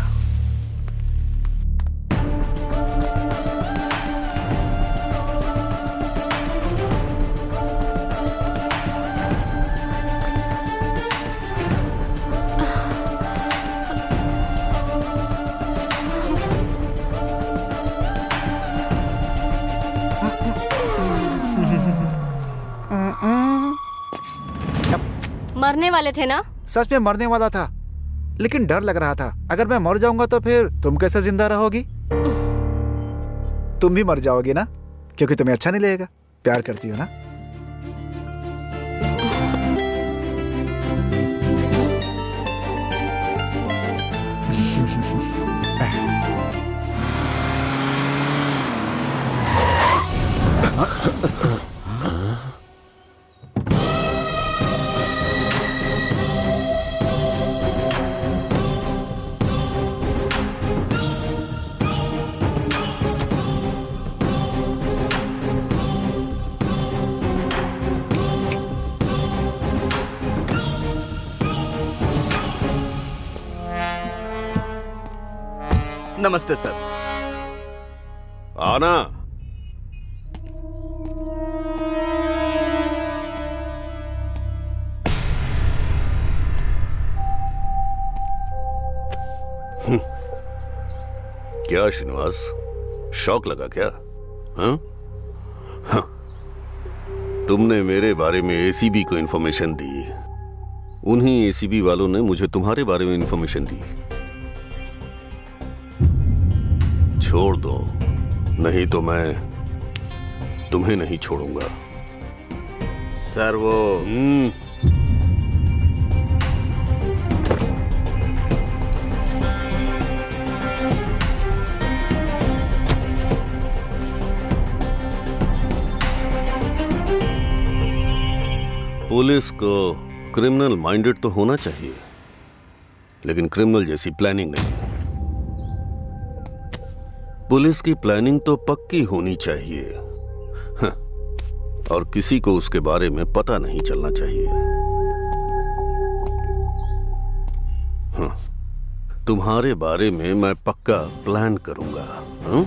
मरने वाले थे ना? सच में मरने वाला था, लेकिन डर लग रहा था। अगर मैं मर जाऊंगा तो फिर तुम कैसे जिंदा रहोगी? तुम भी मर जाओगी ना, क्योंकि तुम्हें अच्छा नहीं लगेगा। प्यार करती हो ना? नमस्ते सर। आना। क्या श्रीनिवास, शौक लगा क्या? हाँ? हाँ। तुमने मेरे बारे में एसीबी को इन्फॉर्मेशन दी, उन्हीं एसीबी वालों ने मुझे तुम्हारे बारे में इन्फॉर्मेशन दी। छोड़ दो, नहीं तो मैं तुम्हें नहीं छोड़ूंगा। सर वो पुलिस को क्रिमिनल माइंडेड तो होना चाहिए, लेकिन क्रिमिनल जैसी प्लानिंग नहीं। पुलिस की प्लानिंग तो पक्की होनी चाहिए, हाँ, और किसी को उसके बारे में पता नहीं चलना चाहिए। हाँ, तुम्हारे बारे में मैं पक्का प्लान करूंगा। हाँ?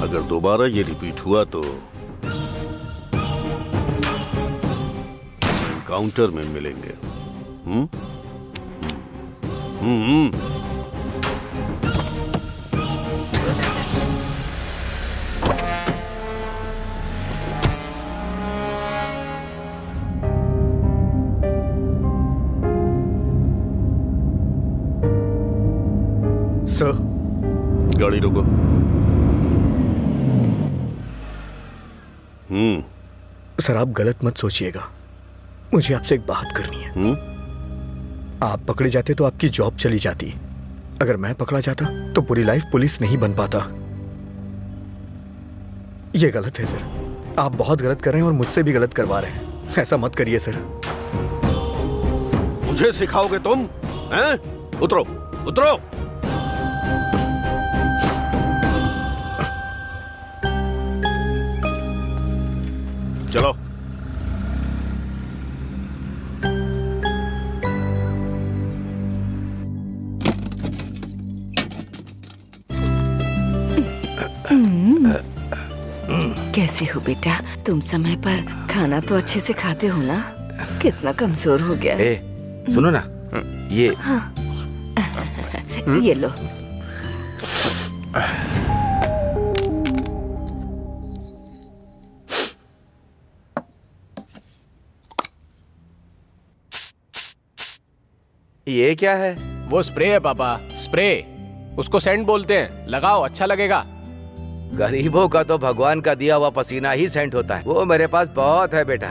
अगर दोबारा ये रिपीट हुआ तो काउंटर में मिलेंगे। हम्म? सर, गाड़ी रोको। सर आप गलत मत सोचिएगा, मुझे आपसे एक बात करनी है। आप पकड़े जाते तो आपकी जॉब चली जाती, अगर मैं पकड़ा जाता तो पूरी लाइफ पुलिस नहीं बन पाता। ये गलत है सर, आप बहुत गलत कर रहे हैं और मुझसे भी गलत करवा रहे हैं। ऐसा मत करिए सर। मुझे सिखाओगे तुम? हैं? उतरो, उतरो। चलो। कैसे हो बेटा? तुम समय पर खाना तो अच्छे से खाते हो ना? कितना कमजोर हो गया है। सुनो ना, ये हाँ। ये लो। ये क्या है? वो स्प्रे है पापा, स्प्रे। उसको सेंट बोलते हैं, लगाओ अच्छा लगेगा। गरीबों का तो भगवान का दिया हुआ पसीना ही सेंट होता है। वो मेरे पास बहुत है बेटा।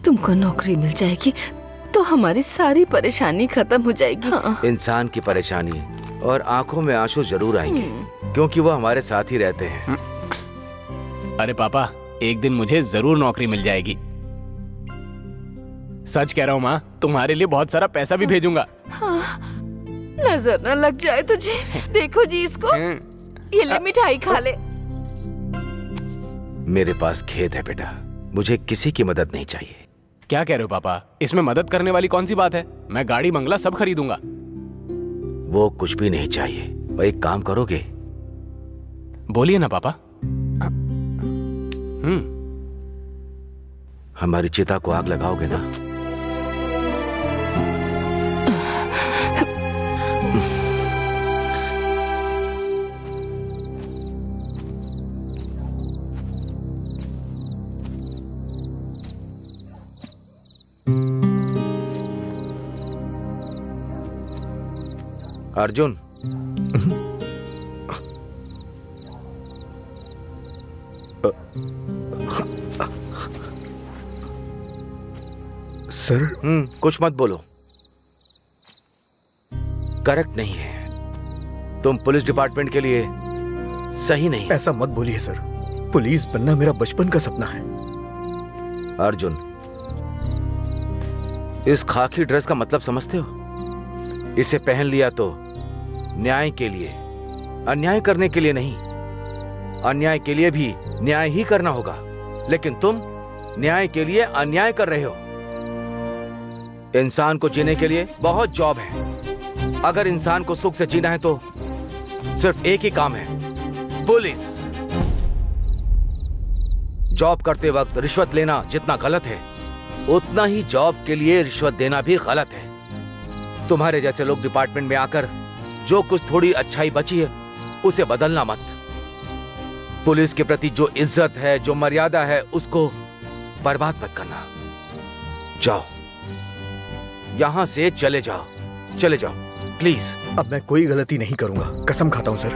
तुमको नौकरी मिल जाएगी तो हमारी सारी परेशानी खत्म हो जाएगी। हाँ। इंसान की परेशानी और आंखों में आंसू जरूर आएंगे, क्योंकि वो हमारे साथ ही रहते हैं। अरे पापा, एक दिन मुझे जरूर नौकरी मिल जाएगी। सच कह रहा हूँ माँ, तुम्हारे लिए बहुत सारा पैसा भी भेजूंगा। हाँ, नजर न लग जाए तुझे। देखो जी इसको, ये ले मिठाई खा ले। मेरे पास खेत है बेटा, मुझे किसी की मदद नहीं चाहिए। क्या कह रहे हो पापा? इसमें मदद करने वाली कौन सी बात है? मैं गाड़ी बंगला सब खरीदूंगा। वो कुछ भी नहीं चाहिए। वो एक काम करोगे? बोलिए ना पापा। हमारी चिता को आग लगाओगे ना? अर्जुन, सर। कुछ मत बोलो, करेक्ट नहीं है। तुम पुलिस डिपार्टमेंट के लिए सही नहीं। ऐसा मत बोलिए सर, पुलिस बनना मेरा बचपन का सपना है। अर्जुन, इस खाकी ड्रेस का मतलब समझते हो? इसे पहन लिया तो न्याय के लिए, अन्याय करने के लिए नहीं। अन्याय के लिए भी न्याय ही करना होगा, लेकिन तुम न्याय के लिए अन्याय कर रहे हो। इंसान को जीने के लिए बहुत जॉब है। अगर इंसान को सुख से जीना है तो सिर्फ एक ही काम है, पुलिस। जॉब करते वक्त रिश्वत लेना जितना गलत है, उतना ही जॉब के लिए रिश्वत देना भी गलत है। तुम्हारे जैसे लोग डिपार्टमेंट में आकर जो कुछ थोड़ी अच्छाई बची है उसे बदलना मत। पुलिस के प्रति जो इज्जत है, जो मर्यादा है, उसको बर्बाद मत करना। जाओ, यहां से चले जाओ, चले जाओ प्लीज। अब मैं कोई गलती नहीं करूंगा, कसम खाता हूं सर।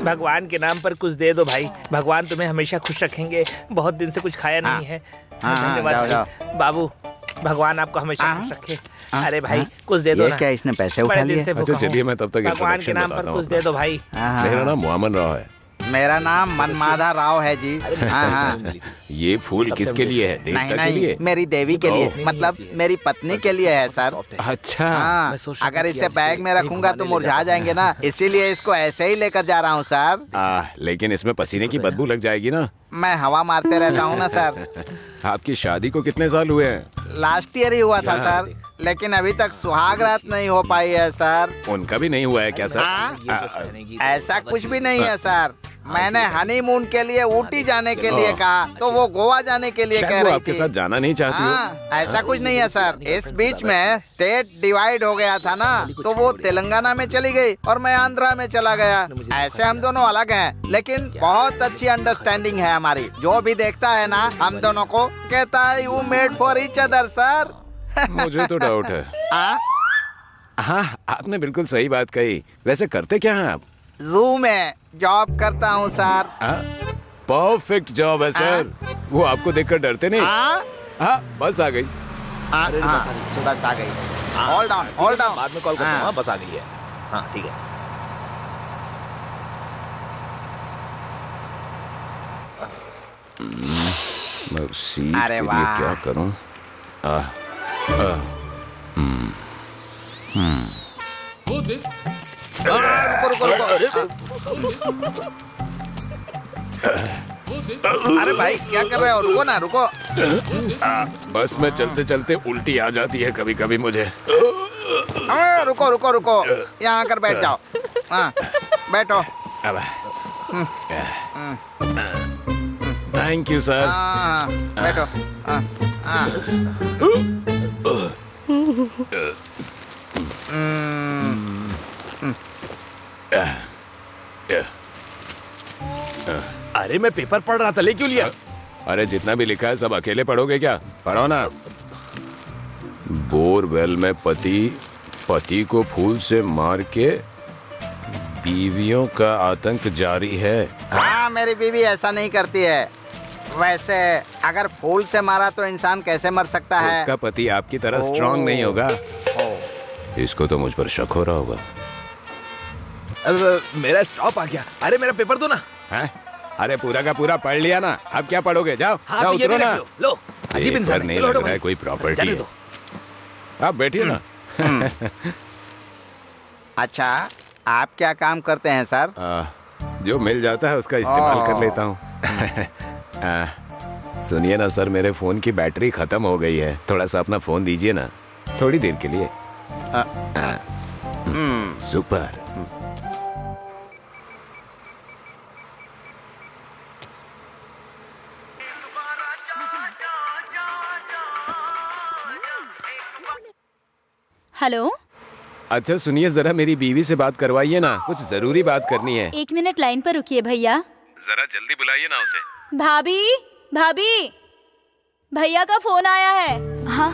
भगवान के नाम पर कुछ दे दो भाई, भगवान तुम्हें हमेशा खुश रखेंगे। बहुत दिन से कुछ खाया नहीं है। धन्यवाद भाई। बाबू, भगवान आपको हमेशा खुश रखे। अरे भाई कुछ दे दो ना। क्या इसने पैसे उठा लिए? अच्छा चलिए, मैं तब तक भगवान के नाम पर कुछ दे दो भाई। मेरा नाम मोहम्मद राव है। मेरा नाम मनमाधा राव है जी। ये फूल किसके लिए है? देवता नहीं के लिए? नहीं, मेरी देवी के लिए, मतलब मेरी पत्नी के लिए है सर। अच्छा, हाँ, अगर इसे बैग में रखूंगा तो मुरझा जाएंगे ना, इसीलिए इसको ऐसे ही लेकर जा रहा हूँ सर। लेकिन इसमें पसीने की बदबू लग जाएगी ना। मैं हवा मारते रहता हूँ ना सर। आपकी शादी को कितने साल हुए हैं? लास्ट ईयर ही हुआ था सर, लेकिन अभी तक सुहाग रात नहीं हो पाई है सर। उनका भी नहीं हुआ है क्या सर? ऐसा कुछ भी नहीं है सर। मैंने हनीमून के लिए ऊटी जाने के लिए कहा तो वो गोवा जाने के लिए कह रही आपके थी। साथ जाना नहीं चाहती हो? ऐसा कुछ नहीं है सर। इस बीच में स्टेट डिवाइड हो गया था ना, तो वो तेलंगाना में चली गई और मैं आंध्रा में चला गया। ऐसे हम दोनों अलग हैं, लेकिन बहुत अच्छी अंडरस्टैंडिंग है हमारी। जो भी देखता है ना हम दोनों को कहता है you made for each other sir. मुझे तो डाउट है। हाँ, आपने बिल्कुल सही बात कही। वैसे करते क्या हैं आप? जू में जॉब करता हूँ सर। परफेक्ट जॉब है सर। वो आपको देखकर डरते नहीं? हाँ, बस आ गई। बस आ गई। Hold on, hold on. बाद में कॉल करता हूँ। बस आ गई है। हाँ ठीक है। मैं सीट अरे के लिए वाह। क्या करूं? रुको रुको रुको। अरे भाई क्या कर रहे हो? रुको ना, रुको। बस में चलते चलते उल्टी आ जाती है कभी कभी मुझे। रुको रुको रुको, यहाँ आकर बैठ जाओ। हाँ, बैठो। Thank you sir. बैठो। अरे मैं पेपर पढ़ रहा था, ले क्यों लिया? अरे जितना भी लिखा है सब अकेले पढ़ोगे क्या? पढ़ो ना। बोरवेल में पति को फूल से मार के बीवियों का आतंक जारी है। हाँ, मेरी बीवी ऐसा नहीं करती है। वैसे अगर फूल से मारा तो इंसान कैसे मर सकता है? उसका पति आपकी तरह स्ट्रांग नहीं होगा। इसको तो मुझ पर शक हो रहा होगा। मेरा स्टॉप आ गया। अरे मेरा पेपर दो ना। है? अरे पूरा का पूरा पढ़ लिया ना, अब क्या पढ़ोगे? जाओ हाँ, जाओ, तो ये उतरो भी ना। रख लो। अजीब इंसान है। नहीं चलो लग हटो रहा है भाई। कोई प्रॉपर्टी जाने है। दो। आप बैठिए ना। अच्छा, आप क्या काम करते हैं सर? जो मिल जाता है उसका इस्तेमाल कर लेता हूँ। सुनिए ना सर, मेरे फोन की बैटरी खत्म हो गई है। थोड़ा सा अपना फोन दीजिए ना, थोड़ी देर के लिए। सुपर। हेलो। अच्छा सुनिए, जरा मेरी बीवी से बात करवाइए ना, कुछ जरूरी बात करनी है। 1 मिनट लाइन पर रुकिए भैया। जरा जल्दी बुलाइए ना उसे। भाभी, भाभी, भैया का फोन आया है। हाँ,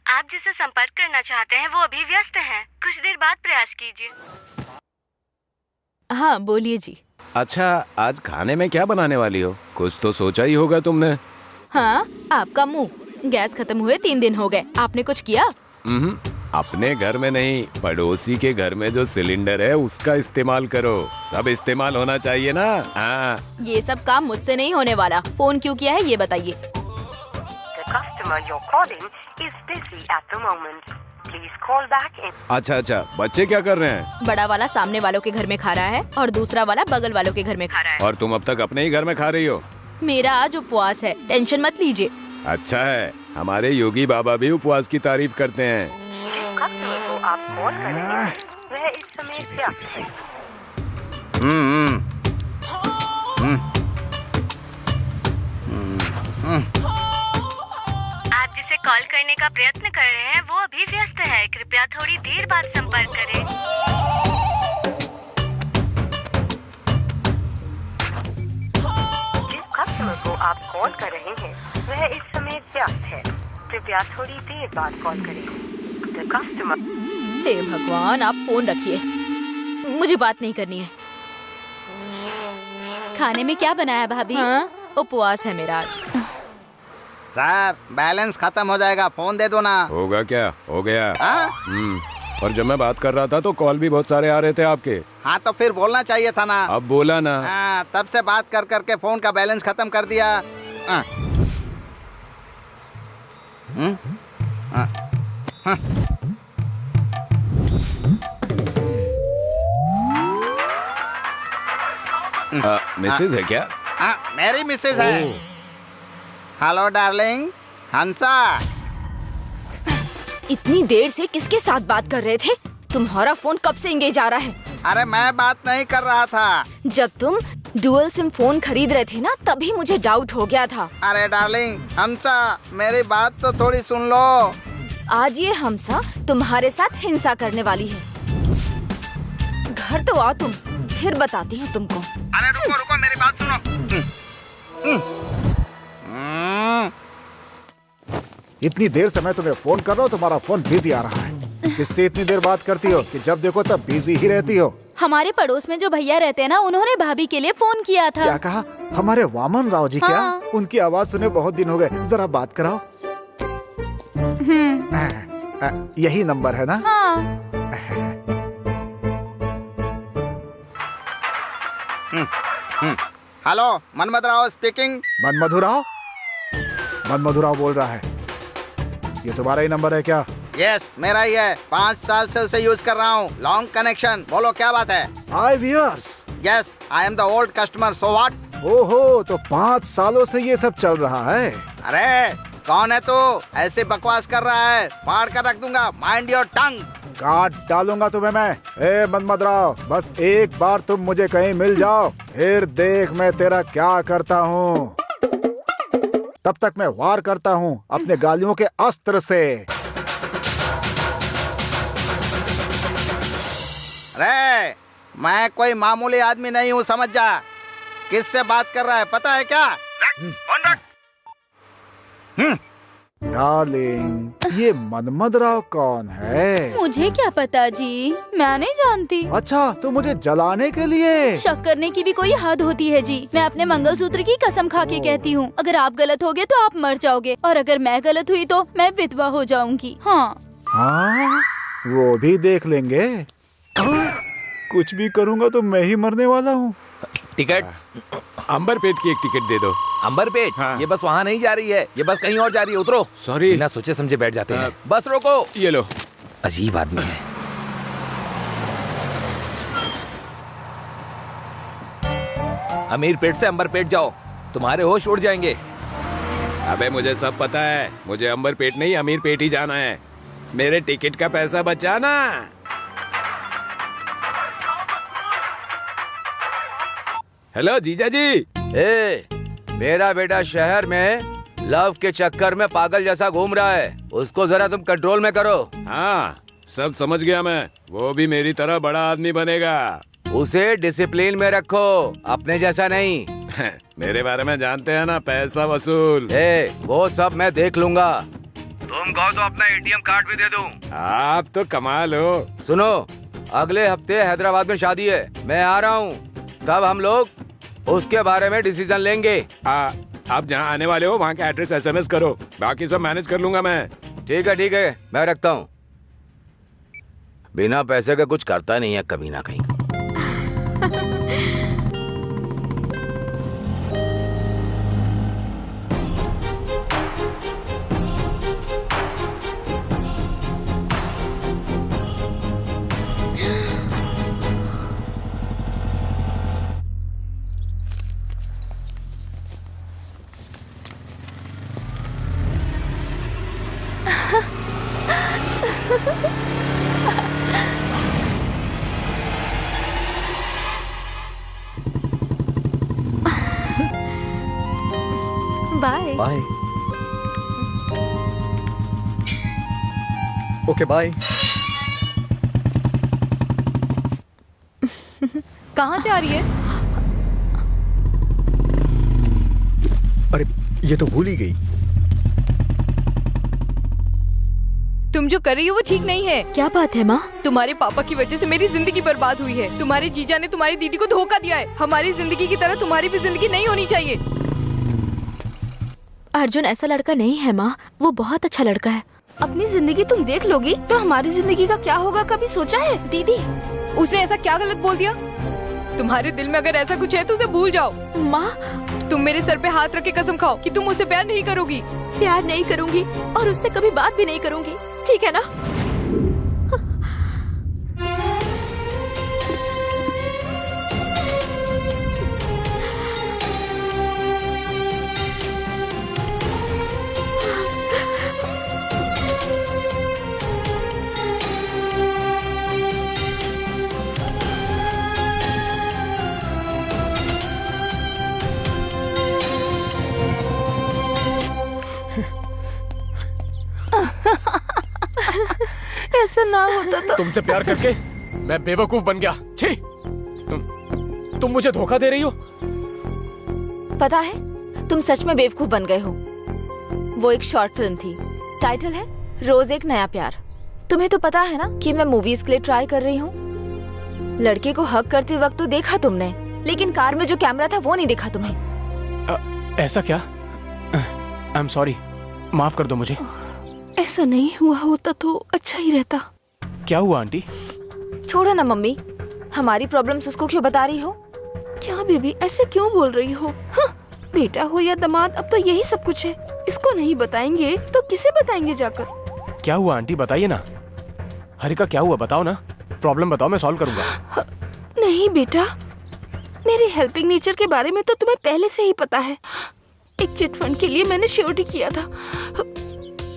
आप जिससे संपर्क करना चाहते हैं वो अभी व्यस्त हैं। कुछ देर बाद प्रयास कीजिए। हाँ बोलिए जी। अच्छा, आज खाने में क्या बनाने वाली हो? कुछ तो सोचा ही होगा तुमने। हाँ, आपका मुंह। गैस खत्म हुए 3 दिन हो गए, आपने कुछ किया? अपने घर में नहीं, पड़ोसी के घर में जो सिलेंडर है उसका इस्तेमाल करो। सब इस्तेमाल होना चाहिए ना। हाँ, ये सब काम मुझसे नहीं होने वाला। फोन क्यों किया है ये बताइए। customer you're calling is busy at the moment. अच्छा अच्छा, बच्चे क्या कर रहे हैं? बड़ा वाला सामने वालों के घर में खा रहा है और दूसरा वाला बगल वालों के घर में खा रहा है। और तुम अब तक अपने ही घर में खा रही हो? मेरा आज उपवास है, टेंशन मत लीजिए। अच्छा है, हमारे योगी बाबा भी उपवास की तारीफ करते हैं। आप जिसे कॉल करने का प्रयत्न कर रहे हैं वो अभी व्यस्त है, कृपया थोड़ी देर बाद संपर्क करें। जिस कस्टमर को आप कॉल कर रहे हैं वह इस समय व्यस्त है, कृपया थोड़ी देर बाद कॉल करें। The customer... हे भगवान, आप फोन रखिए, मुझे बात नहीं करनी है। खाने में क्या बनाया भाभी? हाँ? उपवास है मेरा आज। सर बैलेंस खत्म हो जाएगा, फोन दे दो ना। होगा क्या, हो गया। हाँ? और जब मैं बात कर रहा था तो कॉल भी बहुत सारे आ रहे थे आपके। हाँ तो फिर बोलना चाहिए था ना। अब बोला ना। हाँ, तब से बात कर करके फोन का बैलेंस खत्म कर दिया। हाँ। हाँ। हाँ। मिसेज है क्या? हाँ, मेरी मिसेज है। हेलो डार्लिंग, हंसा। इतनी देर से किसके साथ बात कर रहे थे? तुम्हारा फोन कब से एंगेज आ रहा है? अरे मैं बात नहीं कर रहा था। जब तुम डुअल सिम फोन खरीद रहे थे ना, तभी मुझे डाउट हो गया था। अरे डार्लिंग हंसा, मेरी बात तो थोड़ी सुन लो। आज ये हमसा तुम्हारे साथ हिंसा करने वाली है। घर तो आओ तुम, फिर बताती हूँ तुमको। अरे रुको रुको, मेरी बात सुनो। इतनी देर से मैं तुम्हें फोन कर रहा हूँ, तुम्हारा फोन बिजी आ रहा है। किससे इतनी देर बात करती हो कि जब देखो तब बिजी ही रहती हो? हमारे पड़ोस में जो भैया रहते हैं ना, उन्होंने भाभी के लिए फोन किया था। क्या कहा? हमारे वामन राव जी? हाँ। क्या? उनकी आवाज सुने बहुत दिन हो गए, जरा बात कराओ। यही नंबर है ना? हाँ। Hello, Manmath Rao speaking. मनमधु राव? मनमधु राव बोल रहा है। ये तुम्हारा ही नंबर है क्या? यस, मेरा ही है। 5 साल से उसे यूज कर रहा हूँ। Long connection. बोलो क्या बात है? हाय viewers. Yes, I am the old customer, so what? ओहो, तो 5 सालों से ये सब चल रहा है। अरे कौन है तू? ऐसे बकवास कर रहा है, फाड़ कर रख दूंगा। Mind your tongue. काट डालूंगा तुम्हें मैं। ए मनमथ राव, बस एक बार तुम मुझे कहीं मिल जाओ, फिर देख मैं तेरा क्या करता हूँ। तब तक मैं वार करता हूँ अपने गालियों के अस्त्र से। अरे मैं कोई मामूली आदमी नहीं हूँ, समझ जा। किससे बात कर रहा है पता है क्या? फोन रख। डार्लिंग, ये मनमथ राव कौन है? मुझे क्या पता जी, मैं नहीं जानती। अच्छा, तो मुझे जलाने के लिए? शक करने की भी कोई हद होती है जी। मैं अपने मंगलसूत्र की कसम खा के कहती हूँ, अगर आप गलत होगे तो आप मर जाओगे, और अगर मैं गलत हुई तो मैं विधवा हो जाऊंगी। हाँ हाँ, वो भी देख लेंगे। हाँ, कुछ भी करूँगा तो मैं ही मरने वाला हूँ। टिकट? अंबरपेट की एक टिकट दे दो। अंबरपेट? हाँ। ये बस वहाँ नहीं जा रही है, ये बस कहीं और जा रही है। उतरो। सॉरी। बिना सोचे समझे बैठ जाते हैं। बस रोको। ये लो। अजीब आदमी है। अमीरपेट से अंबरपेट जाओ, तुम्हारे होश उड़ जाएंगे। अबे मुझे सब पता है, मुझे अंबरपेट नहीं अमीरपेट ही जाना है। मेरे टिकट का पैसा बचाना। हेलो जीजा जी। ए, मेरा बेटा शहर में लव के चक्कर में पागल जैसा घूम रहा है, उसको जरा तुम कंट्रोल में करो। हाँ, सब समझ गया मैं। वो भी मेरी तरह बड़ा आदमी बनेगा। उसे डिसिप्लिन में रखो, अपने जैसा नहीं। मेरे बारे में जानते हैं ना, पैसा वसूल। वो सब मैं देख लूंगा। तुम कहो तो अपना एटीएम कार्ड भी दे दूं। आप तो कमाल हो। सुनो, अगले हफ्ते हैदराबाद में शादी है, मैं आ रहा हूँ, तब हम लोग उसके बारे में डिसीजन लेंगे। आप जहाँ आने वाले हो वहाँ का एड्रेस SMS करो, बाकी सब मैनेज कर लूंगा मैं। ठीक है, मैं रखता हूँ। बिना पैसे का कुछ करता नहीं है कभी ना कहीं। बाय। Okay bye. कहाँ से आ रही है? अरे ये तो भूल ही गई। तुम जो कर रही हो वो ठीक नहीं है। क्या बात है माँ? तुम्हारे पापा की वजह से मेरी जिंदगी बर्बाद हुई है। तुम्हारे जीजा ने तुम्हारी दीदी को धोखा दिया है। हमारी जिंदगी की तरह तुम्हारी भी जिंदगी नहीं होनी चाहिए। अर्जुन ऐसा लड़का नहीं है माँ, वो बहुत अच्छा लड़का है। अपनी जिंदगी तुम देख लोगी तो हमारी जिंदगी का क्या होगा, कभी सोचा है? दीदी, उसने ऐसा क्या गलत बोल दिया? तुम्हारे दिल में अगर ऐसा कुछ है तो उसे भूल जाओ। माँ, तुम मेरे सर पे हाथ रख के कसम खाओ कि तुम उससे प्यार नहीं करोगी। प्यार नहीं करूंगी और उससे कभी बात भी नहीं करूंगी, ठीक है ना? ऐसा ना होता तो। तुमसे प्यार करके मैं बेवकूफ बन गया। छी, तुम मुझे धोखा दे रही हो। पता है, तुम सच में बेवकूफ बन गए हो। वो एक शॉर्ट फिल्म थी, टाइटल है रोज एक नया प्यार। तुम्हें तो पता है ना कि मैं मूवीज के लिए ट्राई कर रही हूँ। लड़के को हक करते वक्त तो देखा तुमने, लेकिन कार में जो कैमरा था वो नहीं देखा तुम्हें। ऐसा क्या? आई एम सॉरी, माफ कर दो मुझे। ऐसा नहीं हुआ होता तो अच्छा ही रहता। क्या हुआ आंटी? छोड़ो ना मम्मी, हमारी प्रॉब्लम्स उसको क्यों बता रही हो? क्या बेबी, ऐसे क्यों बोल रही हो? हाँ, बेटा हो या दामाद, अब तो यही सब कुछ है। इसको नहीं बताएंगे तो किसे बताएंगे जाकर? क्या हुआ आंटी, बताइए ना। हरिका क्या हुआ, बताओ ना। प्रॉब्लम बताओ, मैं सॉल्व करूंगा। नहीं बेटा, मेरे हेल्पिंग नेचर के बारे में तो तुम्हें पहले से ही पता है। एक चिट फंड के लिए मैंने श्योरिटी किया था।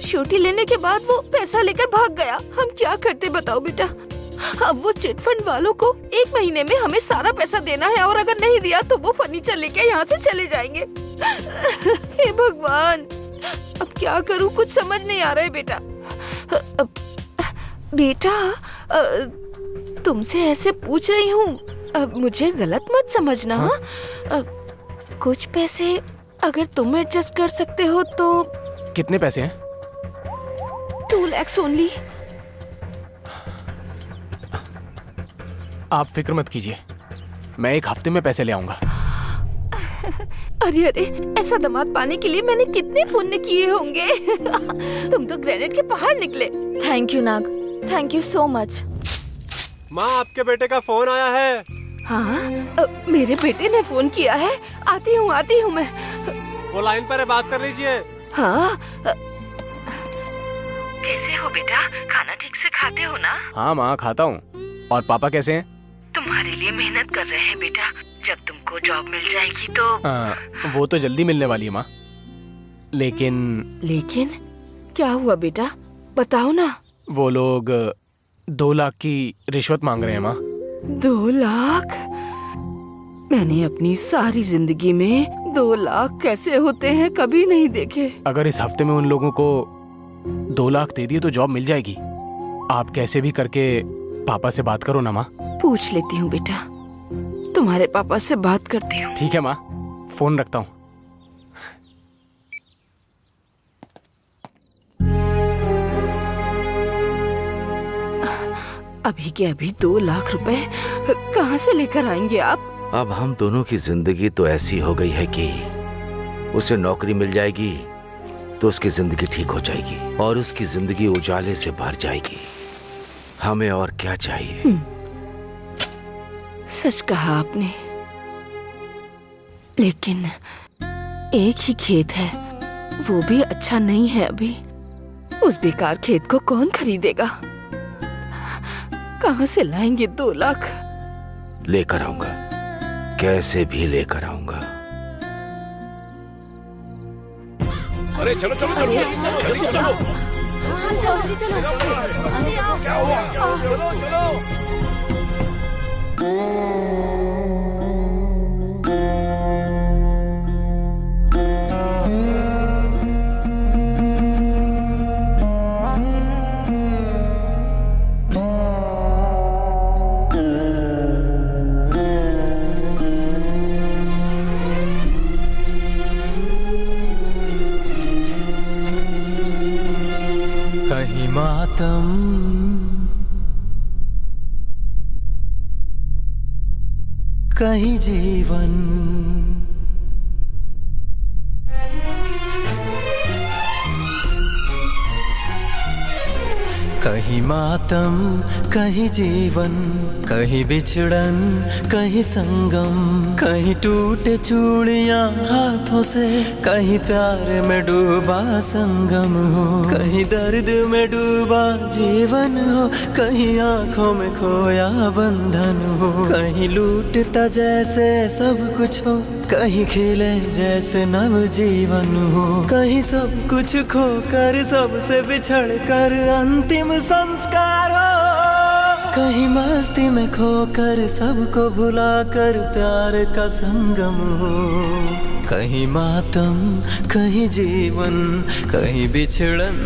श्योरिटी लेने के बाद वो पैसा लेकर भाग गया। हम क्या करते बताओ बेटा? अब वो चिट फंड वालों को 1 महीने में हमें सारा पैसा देना है, और अगर नहीं दिया तो वो फर्नीचर लेके यहाँ से चले जाएंगे। हे भगवान, अब क्या करूँ, कुछ समझ नहीं आ रहा है बेटा। बेटा, तुमसे ऐसे पूछ रही हूँ, मुझे गलत मत समझना। हाँ? कुछ पैसे अगर तुम एडजस्ट कर सकते हो तो। कितने पैसे हैं? 2 lakhs ओनली। आप फिक्र मत कीजिए, मैं 1 हफ्ते में पैसे ले आऊंगा। अरे अरे, ऐसा दामाद पाने के लिए मैंने कितने पुण्य किए होंगे। तुम तो ग्रेनेड के पहाड़ निकले। Thank you Nag, thank you so much. माँ, आपके बेटे का फोन आया है। हाँ, मेरे बेटे ने फोन किया है। आती हूँ मैं। वो लाइन पर है, बात कर लीजिए। हाँ, कैसे हो बेटा? खाना ठीक से खाते हो ना? हाँ माँ, खाता हूँ। और पापा कैसे हैं? तुम्हारे लिए मेहनत कर रहे हैं बेटा। जब तुमको जॉब मिल जाएगी तो। वो तो जल्दी मिलने वाली है माँ। लेकिन क्या हुआ बेटा, बताओ ना। वो लोग 2 लाख की रिश्वत मांग रहे हैं माँ। 2 लाख? मैंने अपनी सारी जिंदगी में 2 लाख कैसे होते हैं कभी नहीं देखे। अगर इस हफ्ते में उन लोगों को 2 लाख दे दिए तो जॉब मिल जाएगी। आप कैसे भी करके पापा से बात करो ना माँ। पूछ लेती हूँ बेटा, तुम्हारे पापा से बात करती हूँ। ठीक है माँ, फोन रखता हूँ। अभी के अभी 2 लाख रुपए कहाँ से लेकर आएंगे आप? अब हम दोनों की जिंदगी तो ऐसी हो गई है कि उसे नौकरी मिल जाएगी तो उसकी जिंदगी ठीक हो जाएगी और उसकी जिंदगी उजाले से भर जाएगी। हमें और क्या चाहिए? सच कहा आपने, लेकिन एक ही खेत है, वो भी अच्छा नहीं है अभी। उस बेकार खेत को कौन खरीदेगा? कहाँ से लाएंगे 2 लाख? लेकर आऊंगा, कैसे भी लेकर आऊंगा। अरे चलो चलो चलो जल्दी चलो। क्या हुआ? चलो चलो। कहीं जीवन। कहीं मातम कहीं जीवन, कहीं बिछड़न कहीं संगम, कहीं टूटे चूड़ियां हाथों से, कहीं प्यार में डूबा संगम हो, कहीं दर्द में डूबा जीवन हो, कहीं आंखों में खोया बंधन हो, कहीं लूटता जैसे सब कुछ हो, कहीं खिले जैसे नव जीवन हो, कहीं सब कुछ खोकर सबसे बिछड़ कर अंतिम संस्कार हो, कहीं मस्ती में खोकर सबको भुलाकर प्यार का संगम हो, कहीं मातम कहीं जीवन, कहीं बिछड़न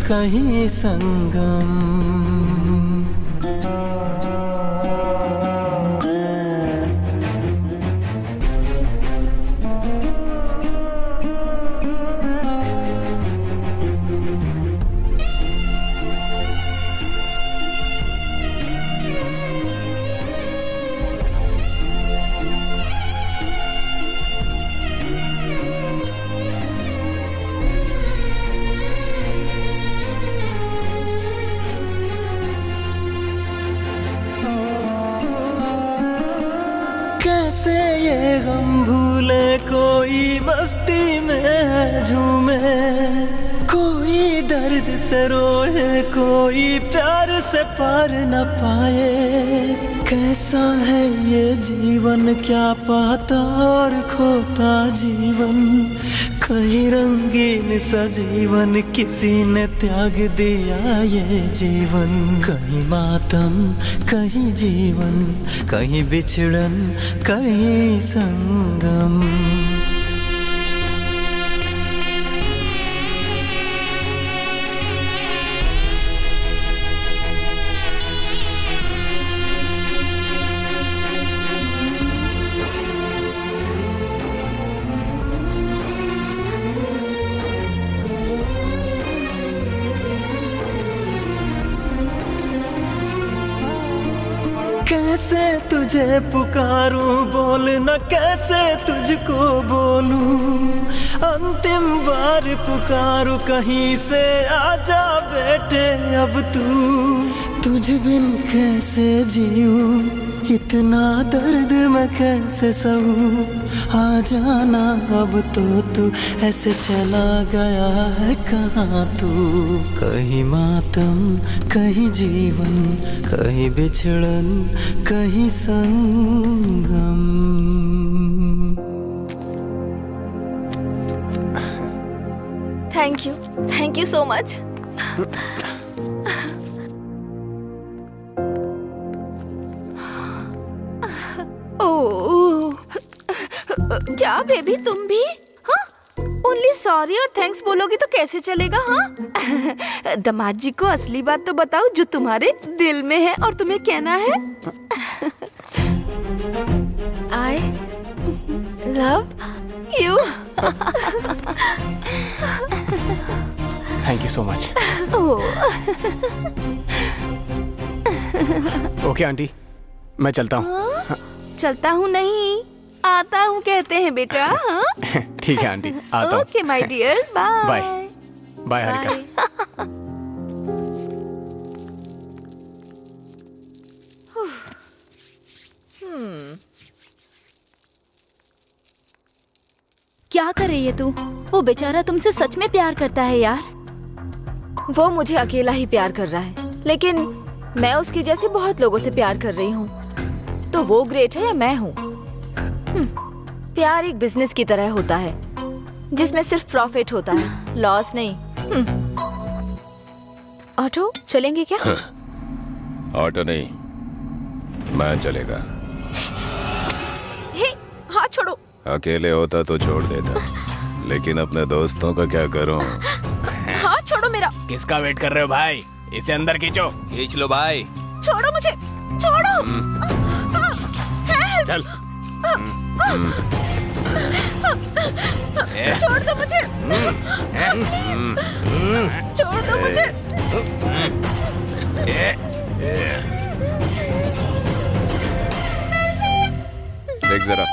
कहीं संगम। कैसे ये गम भूले, कोई मस्ती में झूमे, कोई दर्द से रोए, कोई प्यार से पार न पाए। कैसा है ये जीवन, क्या पाता और खोता जीवन, कहीं रंगीन सा जीवन किसी ने त्याग दिया ये जीवन, कहीं मातम कहीं जीवन, कहीं बिछड़न कहीं संगम। कैसे तुझे पुकारूं, बोल न कैसे तुझको बोलूं, अंतिम बार पुकारूं कहीं से आजा बेटे अब तू, तुझ बिन कैसे जीऊं, इतना दर्द मैं कैसे सहूं, आ जाना अब तो तू ऐसे चला गया है कहाँ तू, कहीं मातम कहीं जीवन, कहीं बिछड़न कहीं संगम। Thank you so much. क्या बेबी तुम भी? हाँ, ओनली सॉरी और थैंक्स बोलोगी तो कैसे चलेगा? हाँ, दामाद जी को असली बात तो बताओ जो तुम्हारे दिल में है और तुम्हें कहना है। I love you। Thank you so much. Okay aunty, मैं चलता हूँ। चलता हूँ नहीं, आता हूँ कहते हैं बेटा। हाँ? ठीक है आंटी, आता हूँ। Okay my dear, bye bye bye Harika. क्या कर रही है तू? वो बेचारा तुमसे सच में प्यार करता है यार। वो मुझे अकेला ही प्यार कर रहा है, लेकिन मैं उसकी जैसे बहुत लोगों से प्यार कर रही हूँ। तो वो ग्रेट है या मैं हूँ? प्यार एक बिजनेस की तरह होता है जिसमें सिर्फ प्रॉफिट होता है, लॉस नहीं। ऑटो चलेंगे क्या? ऑटो नहीं, मैं चलेगा। हे, हाथ छोड़ो। अकेले होता तो छोड़ देता, लेकिन अपने दोस्तों का क्या करूं? हाथ छोड़ो मेरा। किसका वेट कर रहे हो भाई? इसे अंदर खींचो। खींच लो भाई। छोड़ो मुझे, छोड़ो। चल। छोड़ दो मुझे। छोड़ दो मुझे। जरा।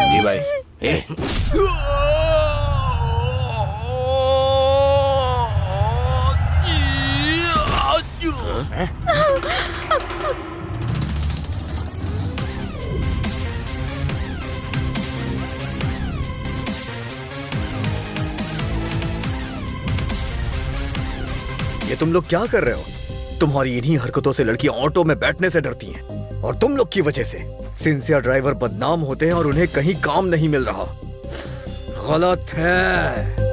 जी भाई। ये तुम लोग क्या कर रहे हो? तुम्हारी इन्हीं हरकतों से लड़कियां ऑटो में बैठने से डरती हैं और तुम लोग की वजह से सिंसियर ड्राइवर बदनाम होते हैं और उन्हें कहीं काम नहीं मिल रहा। गलत है।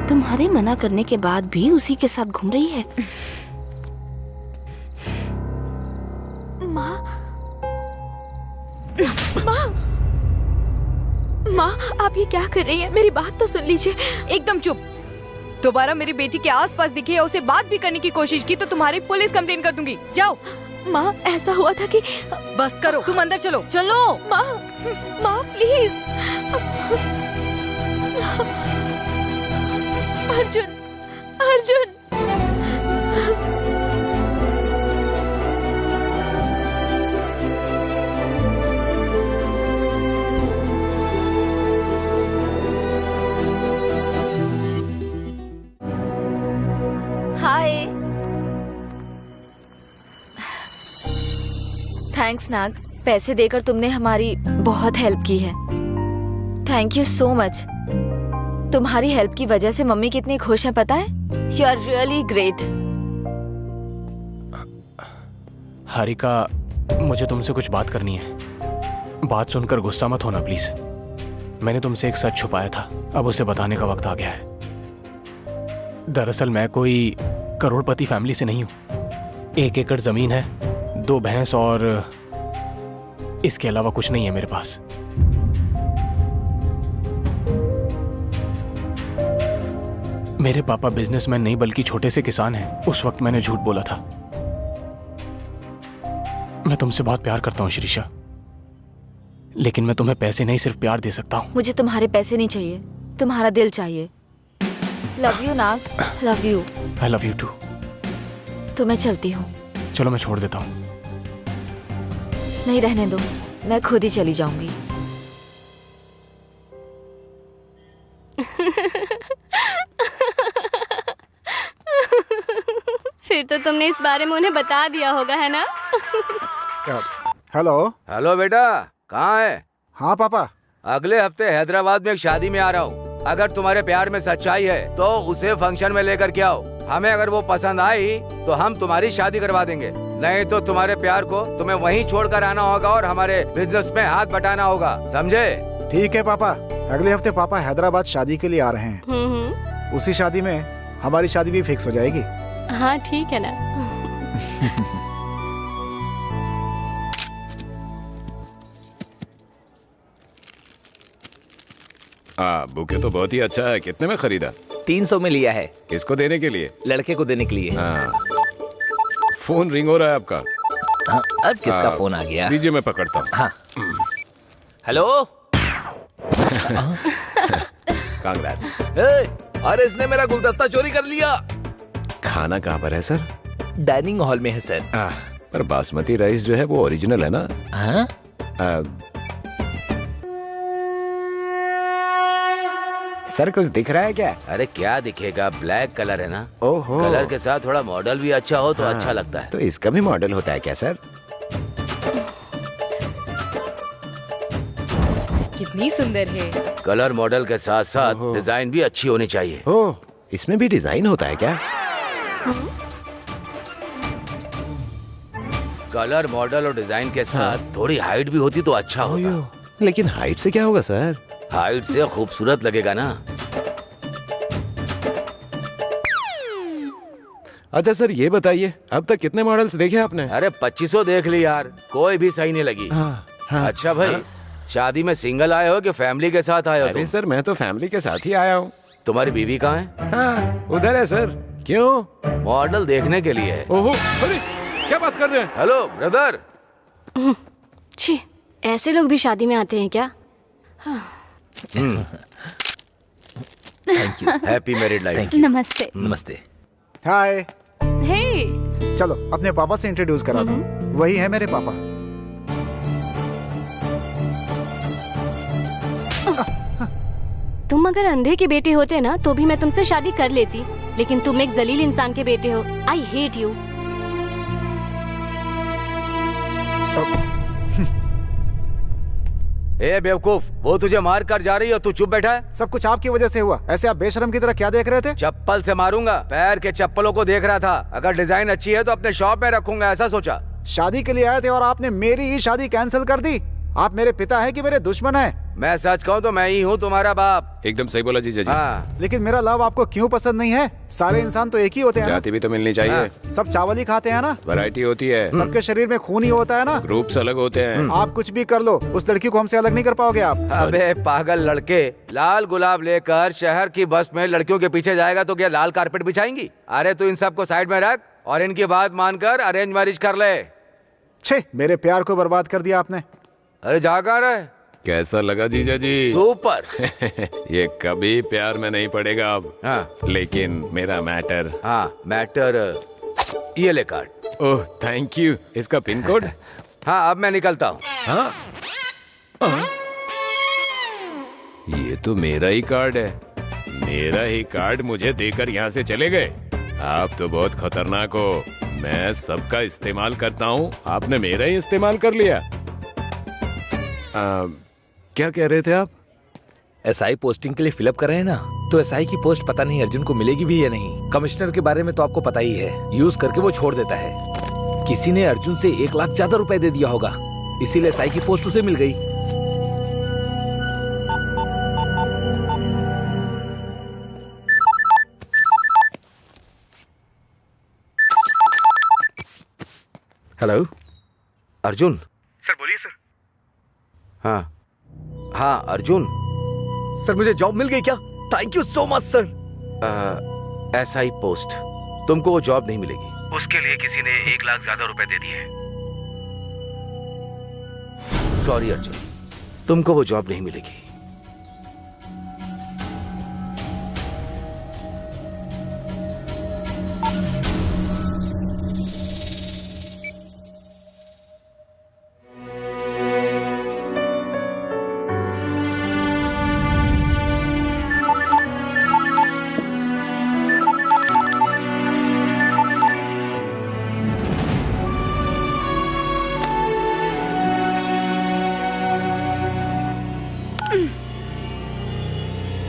तुम्हारे मना करने के बाद भी उसी के साथ घूम रही है। माँ, माँ, माँ, आप ये क्या कर रही हैं? मेरी बात तो सुन लीजिए। एकदम चुप। दोबारा मेरी बेटी के आसपास दिखे या उसे बात भी करने की कोशिश की तो तुम्हारी पुलिस कंप्लेन कर दूंगी। जाओ। माँ, ऐसा हुआ था कि बस करो, तुम अंदर चलो। चलो। माँ, माँ please. Arjun, Arjun. Hi. Thanks Nag, पैसे देकर तुमने हमारी बहुत हेल्प की है। Thank you so much. तुम्हारी हेल्प की वजह से मम्मी कितनी खुश है पता है? You are really great. Harika, मुझे तुमसे कुछ बात करनी है। बात सुनकर गुस्सा मत होना प्लीज। मैंने तुमसे एक सच छुपाया था, अब उसे बताने का वक्त आ गया है। दरअसल मैं कोई करोड़पति फैमिली से नहीं हूं। 1 एकड़ जमीन है, 2 भैंस और इसके अलावा कुछ नहीं है मेरे पास। मेरे पापा बिजनेसमैन नहीं बल्कि छोटे से किसान हैं। उस वक्त मैंने झूठ बोला था। मैं तुमसे बहुत प्यार करता हूँ श्रीषा, लेकिन मैं तुम्हें पैसे नहीं सिर्फ प्यार दे सकता हूँ। मुझे तुम्हारे पैसे नहीं चाहिए, तुम्हारा दिल चाहिए। Love you Nag, love you. I love you too. तो मैं चलती हूँ। चलो मैं छोड़ देता हूँ। नहीं, रहने दो, मैं खुद ही चली जाऊंगी। फिर तो तुमने इस बारे में उन्हें बता दिया होगा, है ना? हेलो। हेलो बेटा, कहाँ है? हाँ पापा। अगले हफ्ते हैदराबाद में एक शादी में आ रहा हूँ। अगर तुम्हारे प्यार में सच्चाई है तो उसे फंक्शन में लेकर के आओ। हमें अगर वो पसंद आई तो हम तुम्हारी शादी करवा देंगे, नहीं तो तुम्हारे प्यार को तुम्हें वहीं छोड़कर आना होगा और हमारे बिजनेस में हाथ बटाना होगा, समझे? ठीक है पापा। अगले हफ्ते पापा हैदराबाद शादी के लिए आ रहे हैं। उसी शादी में हमारी शादी भी फिक्स हो जाएगी। हाँ ठीक है ना। बुके तो बहुत ही अच्छा है। कितने में खरीदा? 300 में लिया है। किसको देने के लिए? लड़के को देने के लिए। हाँ। फोन रिंग हो रहा है आपका। हाँ, अब किसका फोन आ गया? दीजिए, मैं पकड़ता हूँ। हाँ। हेलो। कांग्रेट्स। अरे इसने मेरा गुलदस्ता चोरी कर लिया। खाना कहाँ पर है सर? डाइनिंग हॉल में है सर। पर बासमती राइस जो है वो ओरिजिनल है ना? हाँ? सर कुछ दिख रहा है क्या? अरे क्या दिखेगा, ब्लैक कलर है ना। ओहो। कलर के साथ थोड़ा मॉडल भी अच्छा हो तो अच्छा लगता है। तो इसका भी मॉडल होता है क्या सर? कितनी सुंदर है। कलर मॉडल के साथ साथ डिजाइन भी अच्छी होनी चाहिए। ओह, इसमें भी डिजाइन होता है क्या? कलर मॉडल और डिजाइन के साथ थोड़ी हाइट भी होती तो अच्छा होता। लेकिन हाइट से क्या होगा सर? हाइट से खूबसूरत लगेगा ना। अच्छा सर, ये बताइए अब तक कितने मॉडल्स देखे आपने? अरे 2500 देख ली यार, कोई भी सही नहीं लगी। अच्छा भाई, शादी में सिंगल आए हो कि फैमिली के साथ आए हो? अरे सर, मैं तो फैमिली के साथ ही आया हूँ। तुम्हारी बीवी कहाँ है? हाँ, उधर है सर। क्यों? मॉडल देखने के लिए है। ओहो, अरे क्या बात कर रहे हैं? Hello brother. छी, ऐसे लोग भी शादी में आते हैं क्या? Thank you. Happy married life. नमस्ते। नमस्ते। हाय। हे, चलो अपने पापा से इंट्रोड्यूस करा दो। वही है मेरे पापा। तुम अगर अंधे के बेटे होते ना तो भी मैं तुमसे शादी कर लेती, लेकिन तुम एक जलील इंसान के बेटे हो। I hate you. ए बेवकूफ, वो तुझे मार कर जा रही है और तू चुप बैठा है? सब कुछ आपकी वजह से हुआ। ऐसे आप बेशरम की तरह क्या देख रहे थे? चप्पल से मारूंगा। पैर के चप्पलों को देख रहा था। अगर डिजाइन अच्छी है तो अपने शॉप में रखूंगा, ऐसा सोचा। शादी के लिए आए थे और आपने मेरी ही शादी कैंसिल कर दी। आप मेरे पिता है कि मेरे दुश्मन है? मैं सच कहूँ तो मैं ही हूँ तुम्हारा बाप। एकदम सही बोला जीजा जी। हाँ। लेकिन मेरा लव आपको क्यों पसंद नहीं है? सारे इंसान तो एक ही होते हैं ना? जाति भी तो मिलनी चाहिए। सब चावल ही खाते हैं ना? वैरायटी होती है। सबके शरीर में खून ही होता है ना? ग्रुप्स अलग होते हैं। आप कुछ भी कर लो, उस लड़की को हमसे अलग नहीं कर पाओगे आप। अबे पागल लड़के, लाल गुलाब लेकर शहर की बस में लड़कियों के पीछे जाएगा तो क्या लाल कारपेट बिछाएंगी? अरे तू इन सबको साइड में रख और इनकी बात मानकर अरेंज मैरिज कर ले। छे, मेरे प्यार को बर्बाद कर दिया आपने। अरे जा कर रहे। कैसा लगा जीजा जी? सुपर। ये कभी प्यार में नहीं पड़ेगा अब। हाँ। लेकिन मेरा मैटर। हाँ मैटर, ये ले कार्ड। Oh thank you. इसका पिन कोड? हाँ अब मैं निकलता हूँ। हाँ? ये तो मेरा ही कार्ड है। मेरा ही कार्ड मुझे देकर यहाँ से चले गए। आप तो बहुत खतरनाक हो। मैं सबका इस्तेमाल करता हूँ, आपने मेरा ही इस्तेमाल कर लिया। क्या कह रहे थे आप? एसआई पोस्टिंग के लिए फिलअप कर रहे हैं ना, तो एसआई की पोस्ट पता नहीं अर्जुन को मिलेगी भी या नहीं। कमिश्नर के बारे में तो आपको पता ही है, यूज करके वो छोड़ देता है। किसी ने अर्जुन से 1 लाख ज्यादा रुपए दे दिया होगा, इसीलिए एसआई की पोस्ट उसे मिल गई। हेलो अर्जुन। सर बोलिए सर। हाँ हाँ अर्जुन। सर मुझे जॉब मिल गई क्या? Thank you so much sir. SI post, तुमको वो जॉब नहीं मिलेगी। उसके लिए किसी ने 1 लाख ज्यादा रुपए दे दिए। सॉरी अर्जुन, तुमको वो जॉब नहीं मिलेगी।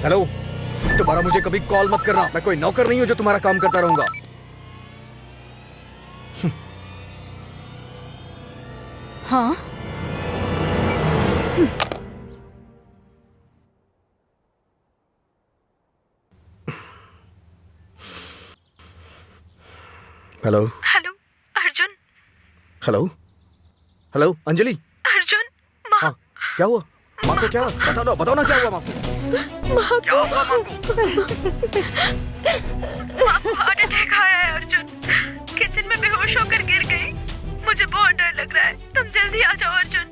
हेलो, दोबारा मुझे कभी कॉल मत करना। मैं कोई नौकर नहीं हूं जो तुम्हारा काम करता रहूंगा। हाँ hello hello Arjun. Hello hello Anjali. Arjun, माँ। हाँ, क्या हुआ? माँ को क्या? बताओ ना क्या हुआ माँ को? माँ को हार्ट अटैक आया है अर्जुन। किचन में बेहोश होकर गिर गई। मुझे बहुत डर लग रहा है, तुम जल्दी आ जाओ अर्जुन।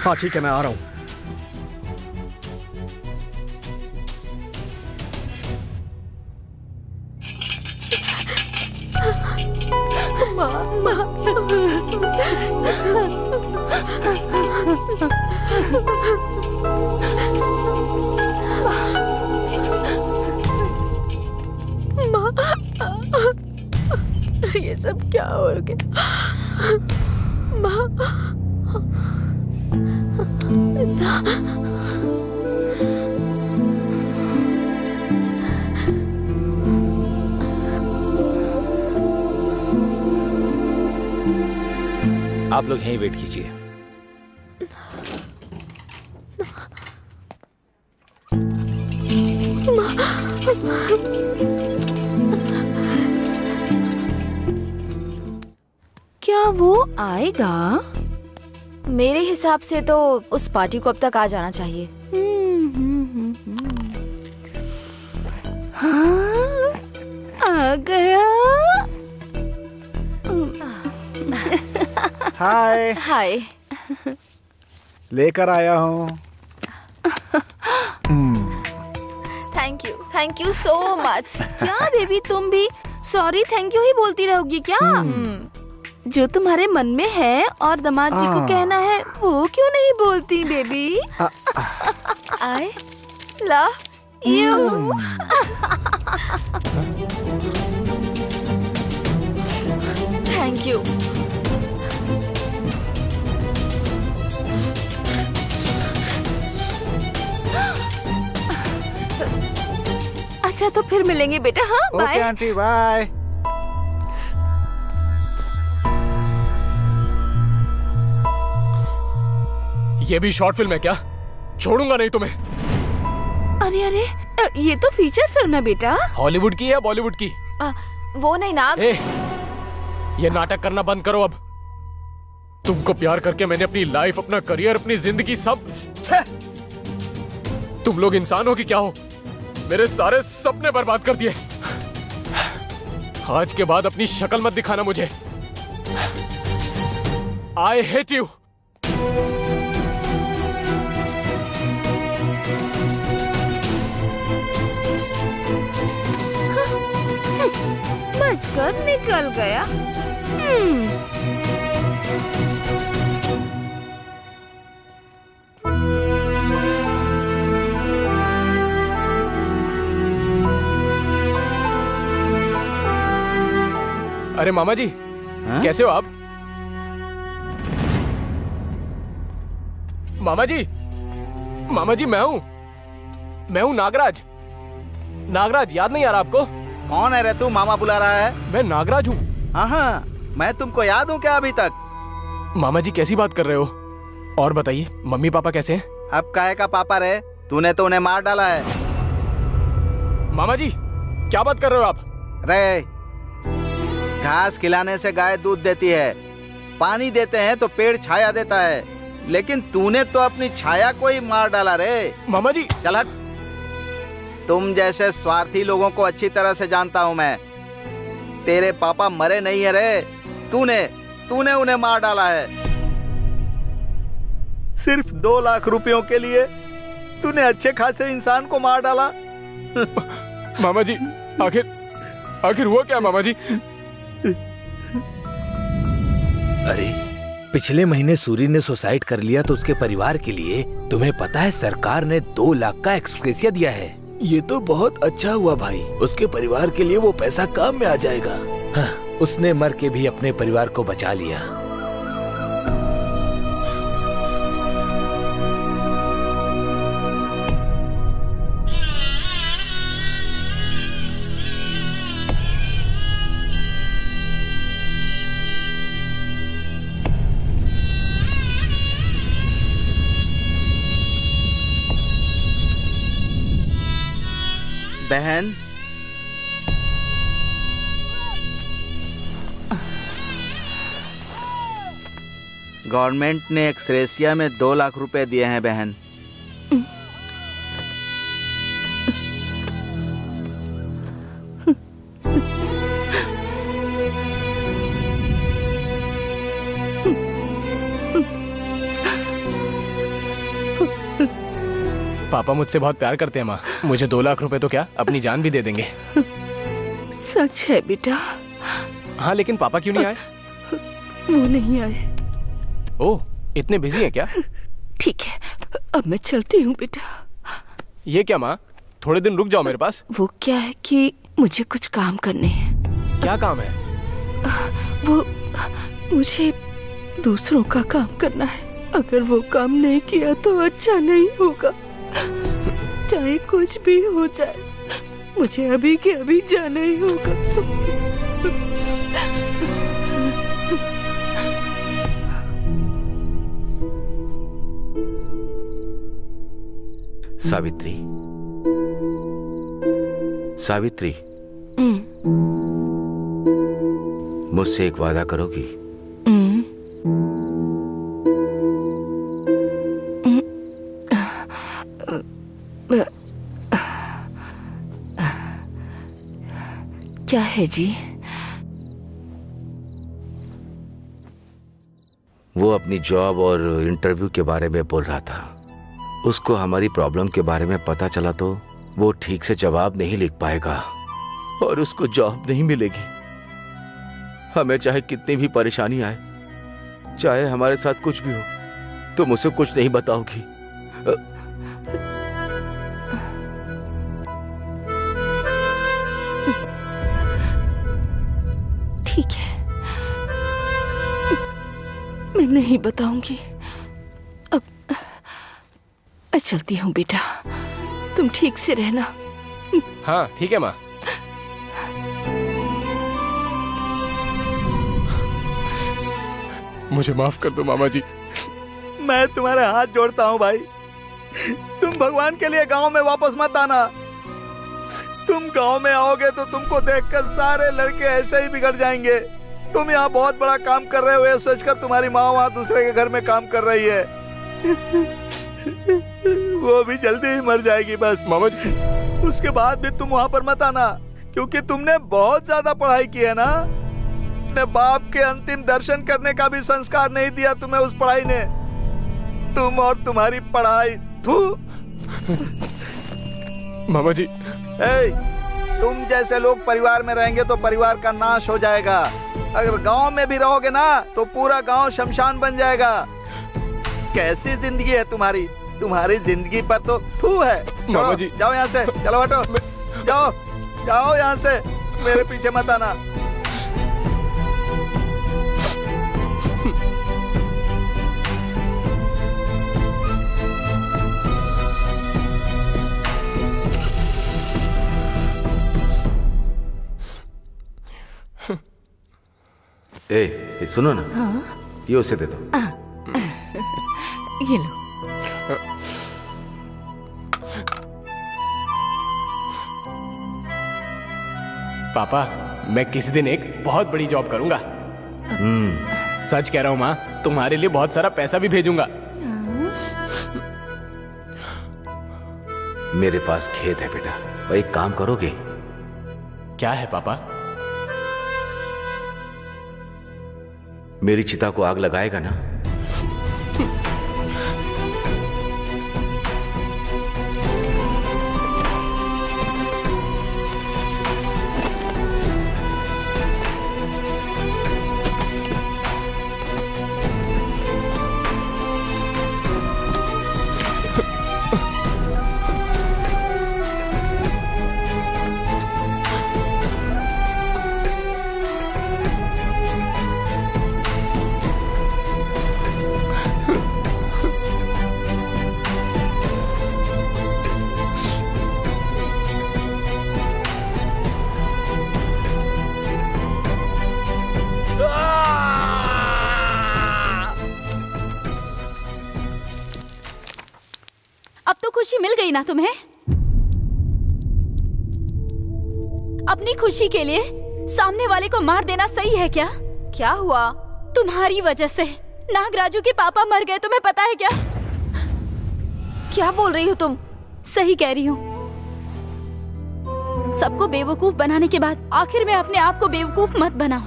हाँ ठीक है, मैं आ रहा हूँ। ये सब क्या हो गया? माँ आप लोग यहीं वेट कीजिए। क्या वो आएगा? मेरे हिसाब से तो उस पार्टी को अब तक आ जाना चाहिए। हाँ, आ गया। हाय हाय। लेकर आया हूँ। Thank you so much. क्या बेबी, तुम भी सॉरी थैंक यू ही बोलती रहोगी क्या? जो तुम्हारे मन में है और दामाद जी को कहना है वो क्यों नहीं बोलती baby? I love you. Thank you. अच्छा तो फिर मिलेंगे बेटा। हाँ ओके बाय। Aunty bye. ये भी शॉर्ट फिल्म है क्या? छोड़ूंगा नहीं तुम्हें। अरे अरे, ये तो फीचर फिल्म है बेटा। हॉलीवुड की या बॉलीवुड की? वो नहीं नाग। ये नाटक करना बंद करो अब। तुमको प्यार करके मैंने अपनी लाइफ, अपना करियर, अपनी जिंदगी सब तुम लोग इंसान हो कि क्या हो? मेरे सारे सपने बर्बाद कर दिए। आज के बाद अपनी शक्ल मत दिखाना मुझे। I hate you. बचकर निकल गया। अरे मामा जी, कैसे हो आप? मामा जी मैं हूँ नागराज। नागराज याद नहीं आ रहा आपको? कौन है रे तू? मामा बुला रहा है। मैं नागराज हूँ। हाँ, मैं तुमको याद हूँ क्या अभी तक? मामा जी कैसी बात कर रहे हो? और बताइए, मम्मी पापा कैसे हैं? अब काहे का पापा रे? तूने तो उन्हें मार डाला है। मामा जी क्या बात कर रहे हो आप? रे, घास खिलाने से गाय दूध देती है, पानी देते हैं तो पेड़ छाया देता है, लेकिन तूने तो अपनी छाया को ही मार डाला रे। मामा जी चल हट। तुम जैसे स्वार्थी लोगों को अच्छी तरह से जानता हूँ मैं। तेरे पापा मरे नहीं है रे, तूने उन्हें मार डाला है। सिर्फ 2 लाख रुपयों के लिए तूने अच्छे खासे इंसान को मार डाला। मामा जी आखिर हुआ क्या मामा जी? अरे पिछले महीने सूरी ने सुसाइड कर लिया तो उसके परिवार के लिए तुम्हें पता है सरकार ने 2 लाख का एक्सग्रेशिया दिया है। ये तो बहुत अच्छा हुआ भाई, उसके परिवार के लिए वो पैसा काम में आ जाएगा। हाँ, उसने मर के भी अपने परिवार को बचा लिया। बहन, गवर्नमेंट ने एक्सग्रेशिया में 2 लाख रुपए दिए हैं बहन। पापा मुझसे बहुत प्यार करते हैं माँ। मुझे 2 लाख रुपए तो क्या, अपनी जान भी दे देंगे। सच है बेटा। हाँ लेकिन पापा क्यों नहीं आए? वो नहीं आए। ओह, इतने बिजी हैं क्या? ठीक है, अब मैं चलती हूँ बेटा। ये क्या माँ, थोड़े दिन रुक जाओ मेरे पास। वो क्या है कि मुझे कुछ काम करने हैं। क्या काम है? वो मुझे दूसरों का काम करना है। अगर वो काम नहीं किया तो अच्छा नहीं होगा। चाहे कुछ भी हो जाए, मुझे अभी के अभी जाना ही होगा। सावित्री, सावित्री, मुझसे एक वादा करोगी? क्या है जी? वो अपनी जॉब और इंटरव्यू के बारे में बोल रहा था। उसको हमारी प्रॉब्लम के बारे में पता चला तो वो ठीक से जवाब नहीं लिख पाएगा और उसको जॉब नहीं मिलेगी। हमें चाहे कितनी भी परेशानी आए, चाहे हमारे साथ कुछ भी हो, तुम उसे कुछ नहीं बताओगी। ठीक है, मैं नहीं बताऊंगी। अब मैं चलती हूँ बेटा, तुम ठीक से रहना। हाँ ठीक है माँ। मुझे माफ कर दो मामा जी। मैं तुम्हारे हाथ जोड़ता हूँ भाई, तुम भगवान के लिए गांव में वापस मत आना। तुम गांव में आओगे तो तुमको देखकर सारे लड़के ऐसे ही बिगड़ जाएंगे। तुम यहाँ बहुत बड़ा काम कर रहे हो ये सोचकर तुम्हारी माँ वहाँ दूसरे के घर में काम कर रही है। वो भी जल्दी ही मर जाएगी बस। मामा जी, उसके बाद भी तुम वहाँ पर मत आना, क्योंकि तुमने बहुत ज्यादा पढ़ाई की है ना। अपने बाप के अंतिम दर्शन करने का भी संस्कार नहीं दिया तुम्हें उस पढ़ाई ने। तुम और तुम्हारी पढ़ाई, थू। मामा जी, तुम जैसे लोग परिवार में रहेंगे तो परिवार का नाश हो जाएगा। अगर गांव में भी रहोगे ना तो पूरा गांव शमशान बन जाएगा। कैसी जिंदगी है तुम्हारी, तुम्हारी जिंदगी पर तो थू है। मामा जी, जाओ यहाँ से, चलो हटो, जाओ जाओ यहाँ से, मेरे पीछे मत आना। ए, सुनो ना। हाँ? ये उसे दे दो। ये लो। पापा, मैं किसी दिन एक बहुत बड़ी जॉब करूंगा। सच कह रहा हूँ माँ, तुम्हारे लिए बहुत सारा पैसा भी भेजूंगा। मेरे पास खेत है बेटा, और एक काम करोगे? क्या है पापा? मेरी चिता को आग लगाएगा ना? अब तो खुशी मिल गई ना तुम्हें? अपनी खुशी के लिए सामने वाले को मार देना सही है क्या? क्या हुआ? तुम्हारी वजह से नागराजू के पापा मर गए, तुम्हें पता है क्या? क्या बोल रही हो तुम? सही कह रही हूँ। सबको बेवकूफ बनाने के बाद आखिर में अपने आप को बेवकूफ मत बनाओ।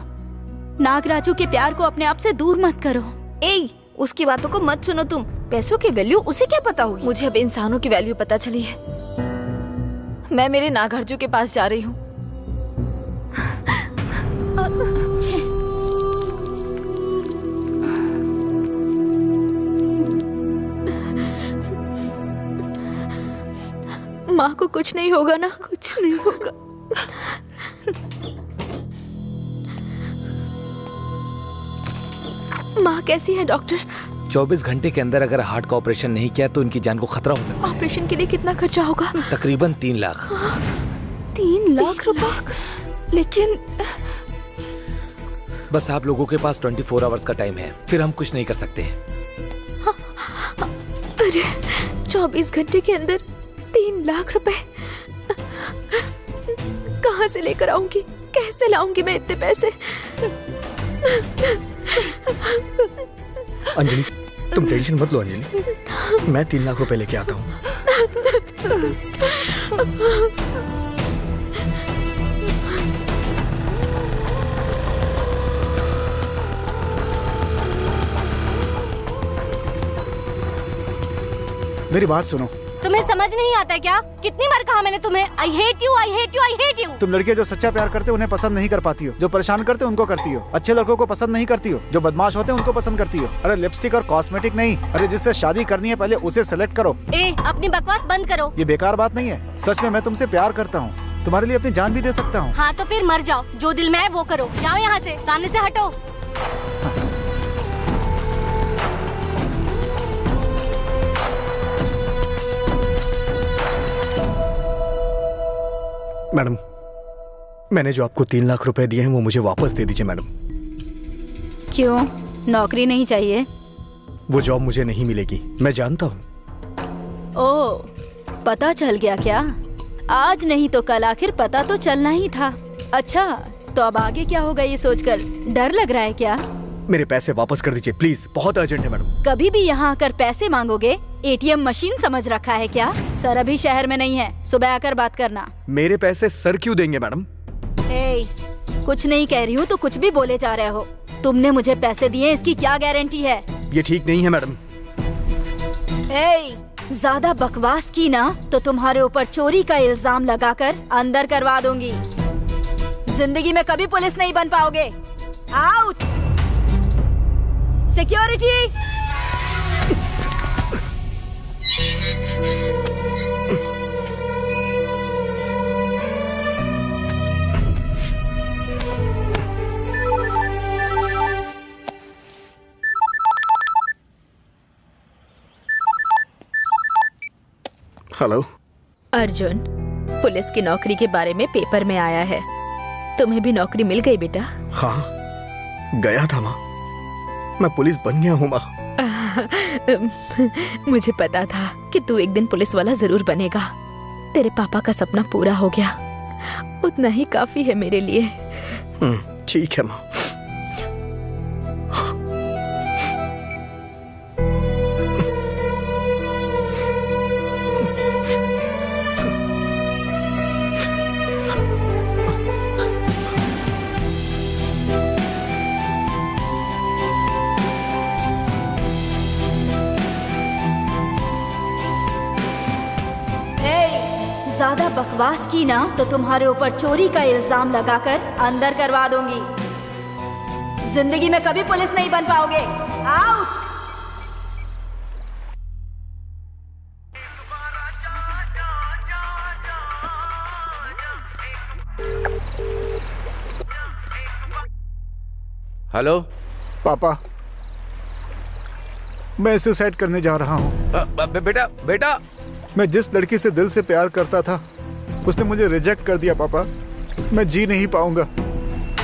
नागराजू के प्यार को अपने आप से दूर मत करो। ए, उसकी बातों को मत सुनो तुम। पैसों की वैल्यू उसे क्या पता होगी? मुझे अब इंसानों की वैल्यू पता चली है। मैं मेरे नागार्जु के पास जा रही हूँ। माँ को कुछ नहीं होगा ना? कुछ नहीं होगा। माँ कैसी है डॉक्टर? 24 घंटे के अंदर अगर हार्ट का ऑपरेशन नहीं किया तो इनकी जान को खतरा हो सकता है। ऑपरेशन के लिए कितना खर्चा होगा? तकरीबन 3 लाख। 3 लाख रुपए? लेकिन बस आप लोगों के पास 24 आवर्स का टाइम है, फिर हम कुछ नहीं कर सकते। अरे 24 घंटे के अंदर 3 लाख रुपए कहाँ से लेकर आऊंगी? कैसे लाऊंगी मैं इतने पैसे? अंजलि, तुम टेंशन मत लो अंजलि, मैं 3 लाख रुपए लेके आता हूँ। मेरी बात सुनो। तुम्हें समझ नहीं आता क्या? कितनी बार कहा मैंने तुम्हें, I hate you, I hate you, I hate you. तुम लड़के जो सच्चा प्यार करते हो उन्हें पसंद नहीं कर पाती हो, जो परेशान करते हो उनको करती हो, अच्छे लड़कों को पसंद नहीं करती हो, जो बदमाश होते हैं उनको पसंद करती हो। अरे लिपस्टिक और कॉस्मेटिक नहीं, अरे जिससे शादी करनी है पहले उसे सेलेक्ट करो। ए, अपनी बकवास बंद करो। ये बेकार बात नहीं है, सच में मैं तुमसे प्यार करता हूँ, तुम्हारे लिए अपनी जान भी दे सकता हूँ। हाँ तो फिर मर जाओ, जो दिल में है वो करो। जाओ यहाँ से, सामने से हटो। मैडम, मैंने जो आपको 3 लाख रुपए दिए हैं वो मुझे वापस दे दीजिए मैडम। क्यों, नौकरी नहीं चाहिए? वो जॉब मुझे नहीं मिलेगी, मैं जानता हूँ। ओह, पता चल गया क्या? आज नहीं तो कल आखिर पता तो चलना ही था। अच्छा, तो अब आगे क्या होगा ये सोचकर डर लग रहा है क्या? मेरे पैसे वापस कर दीजिए प्लीज, बहुत अर्जेंट है मैडम। कभी भी यहाँ आकर पैसे मांगोगे? एटीएम मशीन समझ रखा है क्या? सर अभी शहर में नहीं है, सुबह आकर बात करना। मेरे पैसे सर क्यों देंगे मैडम? कुछ नहीं कह रही हूँ तो कुछ भी बोले जा रहे हो। तुमने मुझे पैसे दिए, इसकी क्या गारंटी है? ये ठीक नहीं है मैडम। ज्यादा बकवास की ना तो तुम्हारे ऊपर चोरी का इल्जाम लगाकर अंदर करवा दूंगी। जिंदगी में कभी पुलिस नहीं बन पाओगे। Out! Security! Hello Arjun, police की नौकरी के बारे में पेपर में आया है। तुम्हें भी नौकरी मिल गई बेटा? हाँ, गया था माँ, मैं पुलिस बन गया हूँ माँ। मुझे पता था कि तू एक दिन पुलिस वाला जरूर बनेगा। तेरे पापा का सपना पूरा हो गया, उतना ही काफी है मेरे लिए। ठीक है माँ। ज्यादा बकवास की ना तो तुम्हारे ऊपर चोरी का इल्जाम लगाकर अंदर करवा दूंगी। जिंदगी में कभी पुलिस नहीं बन पाओगे। आउट! हेलो पापा, मैं सुसाइड करने जा रहा हूँ। बेटा बेटा, मैं जिस लड़की से दिल से प्यार करता था उसने मुझे रिजेक्ट कर दिया पापा। मैं जी नहीं पाऊंगा,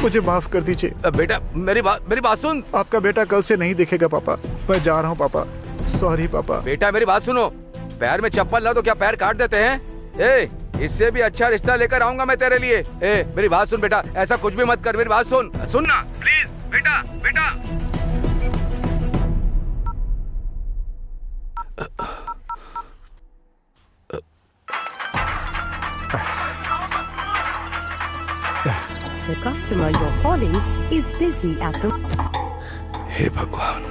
मुझे माफ कर दीजिए। बेटा मेरी बात सुन। आपका बेटा कल से नहीं दिखेगा पापा, मैं जा रहा हूँ पापा। सॉरी पापा। बेटा मेरी बात सुनो, पैर में चप्पल ला तो क्या पैर काट देते हैं? इससे भी अच्छा रिश्ता लेकर आऊंगा मैं तेरे लिए। मेरी बात सुन बेटा, ऐसा कुछ भी मत कर। मेरी बात सुन ना प्लीज बेटा। बेटा The customer you're calling is busy at the... हे भगवान।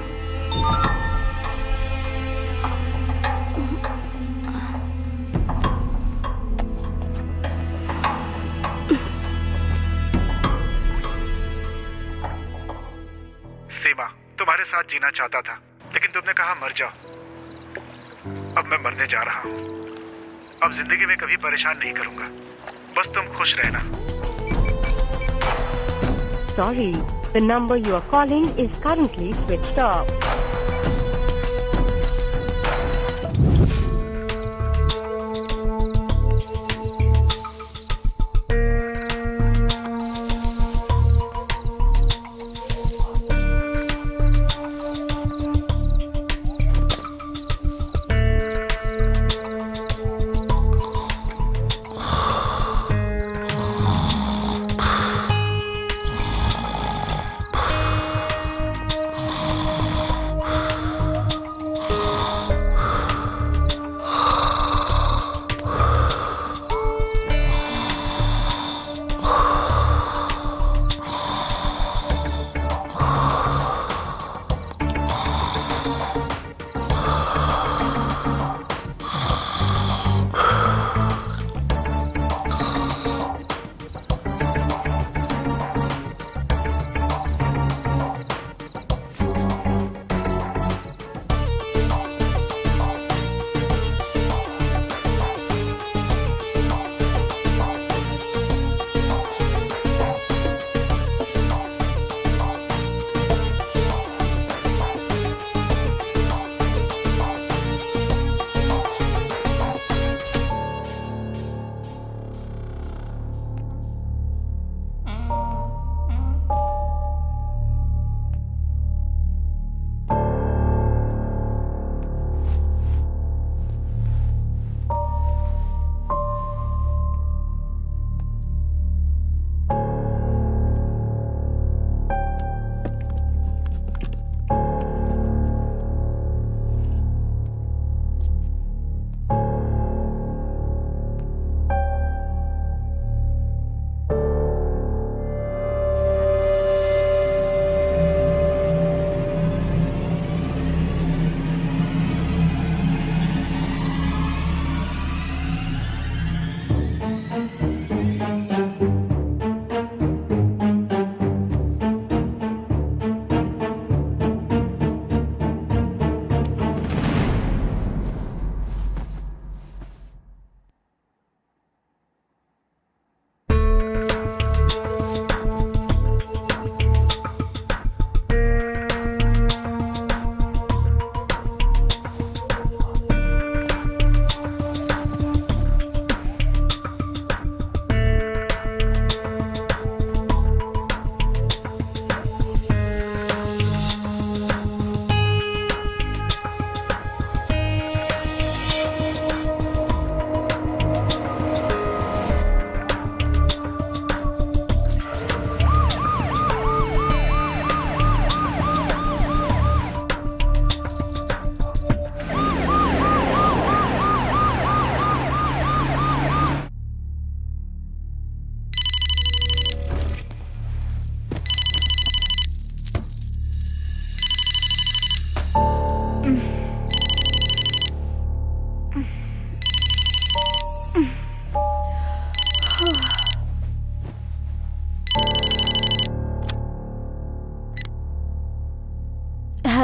सीमा, तुम्हारे साथ जीना चाहता था लेकिन तुमने कहा मर जाओ। अब मैं मरने जा रहा हूँ। अब जिंदगी में कभी परेशान नहीं करूंगा, बस तुम खुश रहना। Sorry, the number you are calling is currently switched off.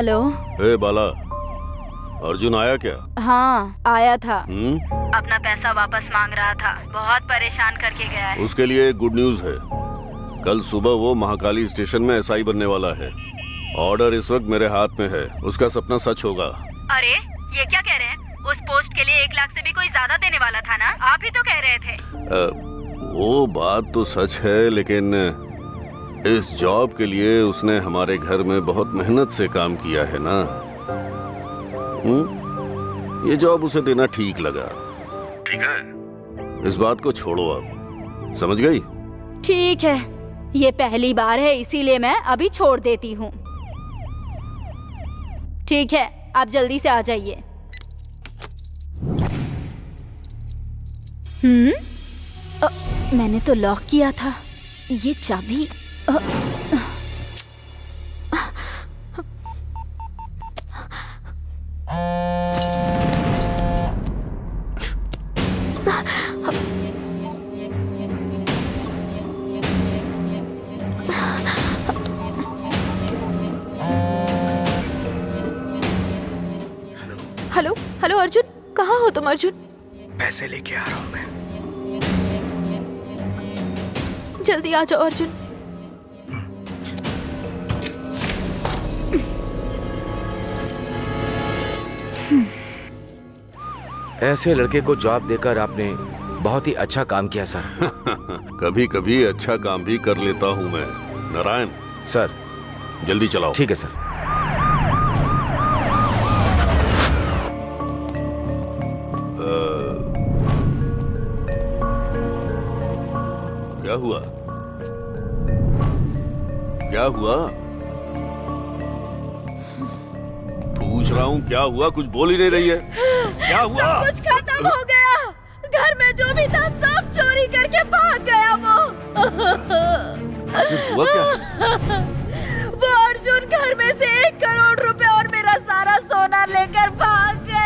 Hello. ए बाला, अर्जुन आया क्या? हाँ आया था। अपना पैसा वापस मांग रहा था, बहुत परेशान करके गया है। उसके लिए एक गुड न्यूज है। कल सुबह वो महाकाली स्टेशन में एसआई बनने वाला है। ऑर्डर इस वक्त मेरे हाथ में है। उसका सपना सच होगा। अरे ये क्या कह रहे हैं? उस पोस्ट के लिए 1 लाख से भी कोई ज्यादा देने वाला था ना? आप ही तो कह रहे थे। वो बात तो सच है, लेकिन इस जॉब के लिए उसने हमारे घर में बहुत मेहनत से काम किया है ना। ये जॉब उसे देना ठीक लगा। ठीक है, इस बात को छोड़ो अब, समझ गई? ठीक है, ये पहली बार है इसीलिए मैं अभी छोड़ देती हूँ। ठीक है, आप जल्दी से आ जाइए। मैंने तो लॉक किया था, ये चाबी हेलो हेलो अर्जुन, कहाँ हो तुम अर्जुन? पैसे लेके आ रहा हूँ मैं। जल्दी आ जाओ अर्जुन। ऐसे लड़के को जॉब देकर आपने बहुत ही अच्छा काम किया सर। कभी कभी अच्छा काम भी कर लेता हूँ मैं। नारायण सर, जल्दी चलाओ। ठीक है सर। क्या हुआ? क्या हुआ? पूछ रहा हूँ क्या हुआ? कुछ बोल ही नहीं रही है। क्या हुआ? सब कुछ खत्म हो गया। घर में जो भी था सब चोरी करके भाग गया वो। हुआ क्या? वो अर्जुन घर में से 1 करोड़ रुपए और मेरा सारा सोना लेकर भाग गया।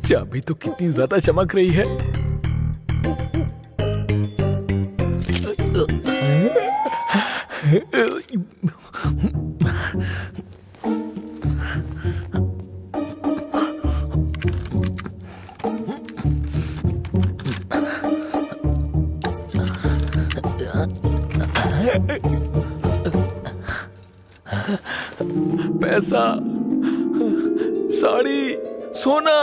चाबी तो कितनी ज्यादा चमक रही है। पैसा, साड़ी, सोना।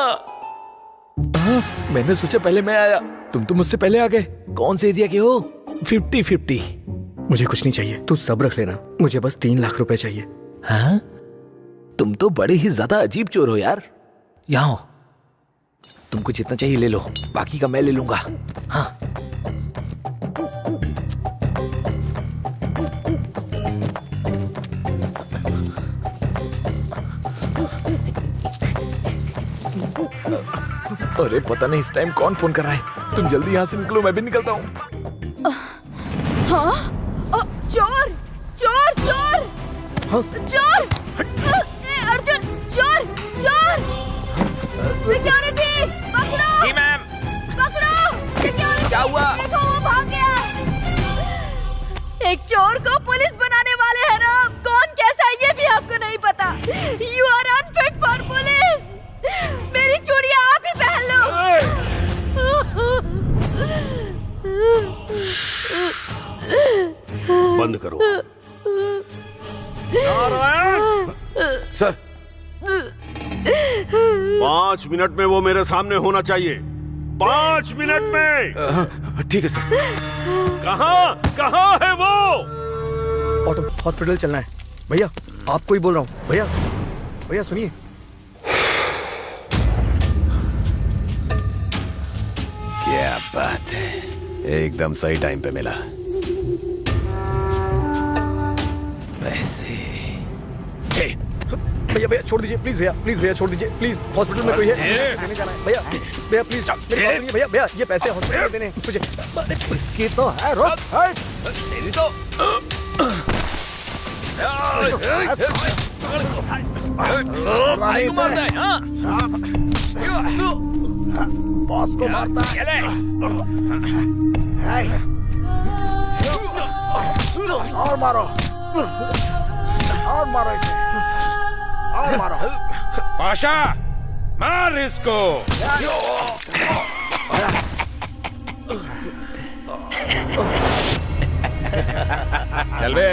मैंने सोचा पहले मैं आया, तुम तो मुझसे पहले आ गए। कौन से एरिया के हो? 50-50। मुझे कुछ नहीं चाहिए, तू सब रख लेना। मुझे बस 3 लाख रुपए चाहिए। हाँ? तुम तो बड़े ही ज्यादा अजीब चोर हो यार। यहाँ हो, तुमको जितना चाहिए ले लो, बाकी का मैं ले लूंगा। हाँ। अरे पता नहीं इस टाइम कौन फोन कर रहा है। तुम जल्दी यहाँ से निकलो, मैं भी निकलता हूँ। हाँ? चोर चोर चोर चोर! अर्जुन, चोर चोर! सिक्योरिटी पकड़ो! जी मैम। पकड़ो! सिक्योरिटी! क्या हुआ? देखो वो भाग गया। एक चोर को पुलिस बनाने वाले हैं ना। कौन कैसा है ये भी आपको नहीं पता। You are unfit for police. मेरी चूड़ियां आप ही पहन लो। बंद करो। नारायण! सर, 5 मिनट में वो मेरे सामने होना चाहिए। 5 मिनट में। ठीक है सर। कहाँ है वो? ऑटो हॉस्पिटल चलना है। भैया आपको ही बोल रहा हूँ। भैया सुनिए। क्या बात है, एकदम सही टाइम पे मिला। पैसे। भैया भैया छोड़ दीजिए प्लीज भैया छोड़ दीजिए प्लीज। हॉस्पिटल में कोई है, देने जाना है भैया। भैया प्लीज मेरी बात सुनिए भैया। भैया ये पैसे हॉस्पिटल में देने हैं मुझे। इसकी तो है रोक। तेरी तो बॉस को मारता है। और मारो इसे, और मारो। पाशा मार इसको। चल बे।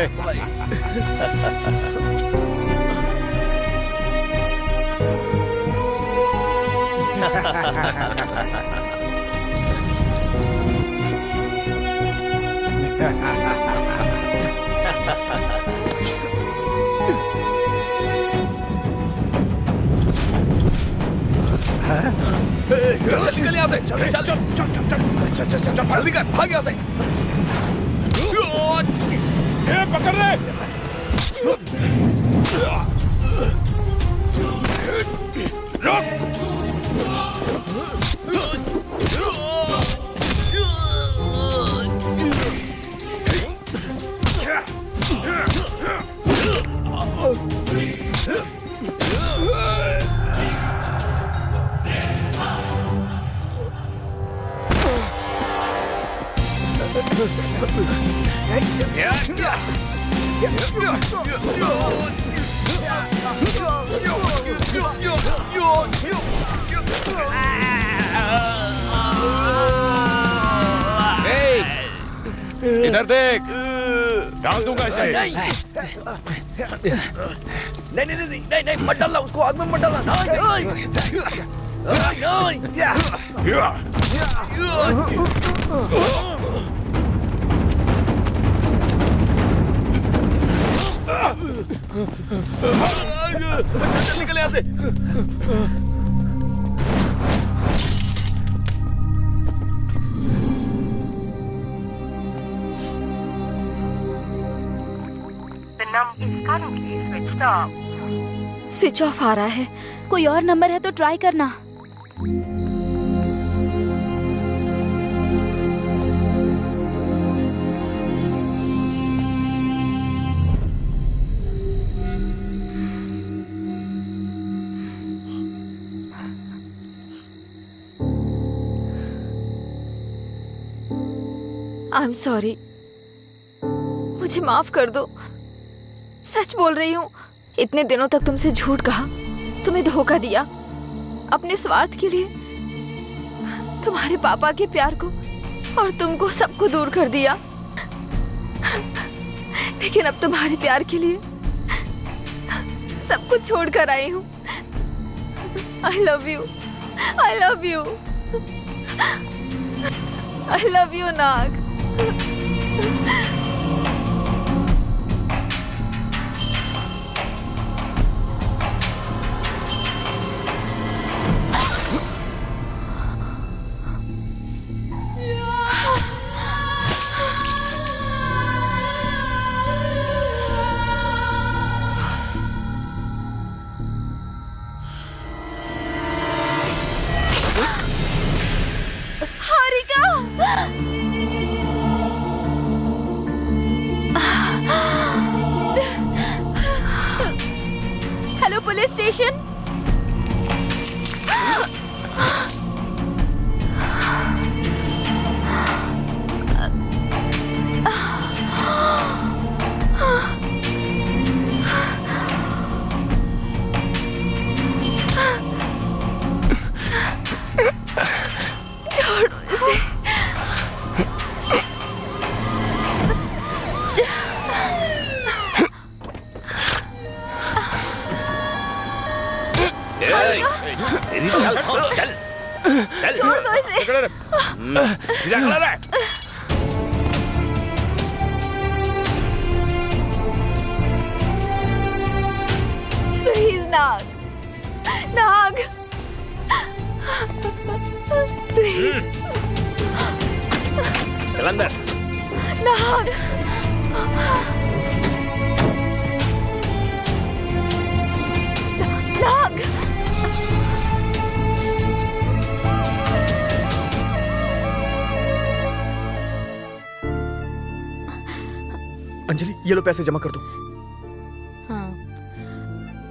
चल निकल यहाँ से। चल चल चल चल चल जल्दी कर, भाग यहाँ से। ये पकड़ ले। इधर देख, डाल दूंगा इसे। नहीं मत डालना उसको, आग में मत डालना। चल निकल यहाँ से। स्विच ऑफ आ रहा है। कोई और नंबर है तो ट्राई करना। आई एम सॉरी, मुझे माफ कर दो। सच बोल रही हूँ, इतने दिनों तक तुमसे झूठ कहा, तुम्हें धोखा दिया अपने स्वार्थ के लिए, तुम्हारे पापा के प्यार को और तुमको सबको दूर कर दिया। लेकिन अब तुम्हारे प्यार के लिए सब कुछ छोड़ कर आई हूँ। आई love you, I love you, I love you Nag. Hello police station. छोड़ो इसे। चल छोड़ दो इसे। Please Nag, Nag please. चल अंदर। नाग ये लो पैसे जमा कर दो। हाँ,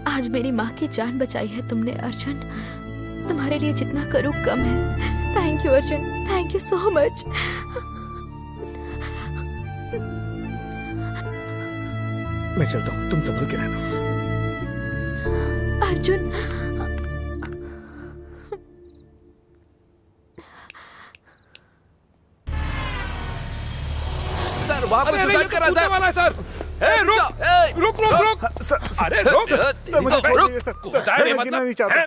आज मेरी माँ की जान बचाई है तुमने अर्जुन। तुम्हारे लिए जितना करूँ कम है। Thank you Arjun, thank you so much. मैं चलता हूँ, तुम संभल के रहना। अर्जुन, सर वहाँ पे सुसाइड कर रहा है वाला सर। रुक। अरे रुक। सर मुझे छोड़ दीजिए सर। सर मैं जीना नहीं चाहता।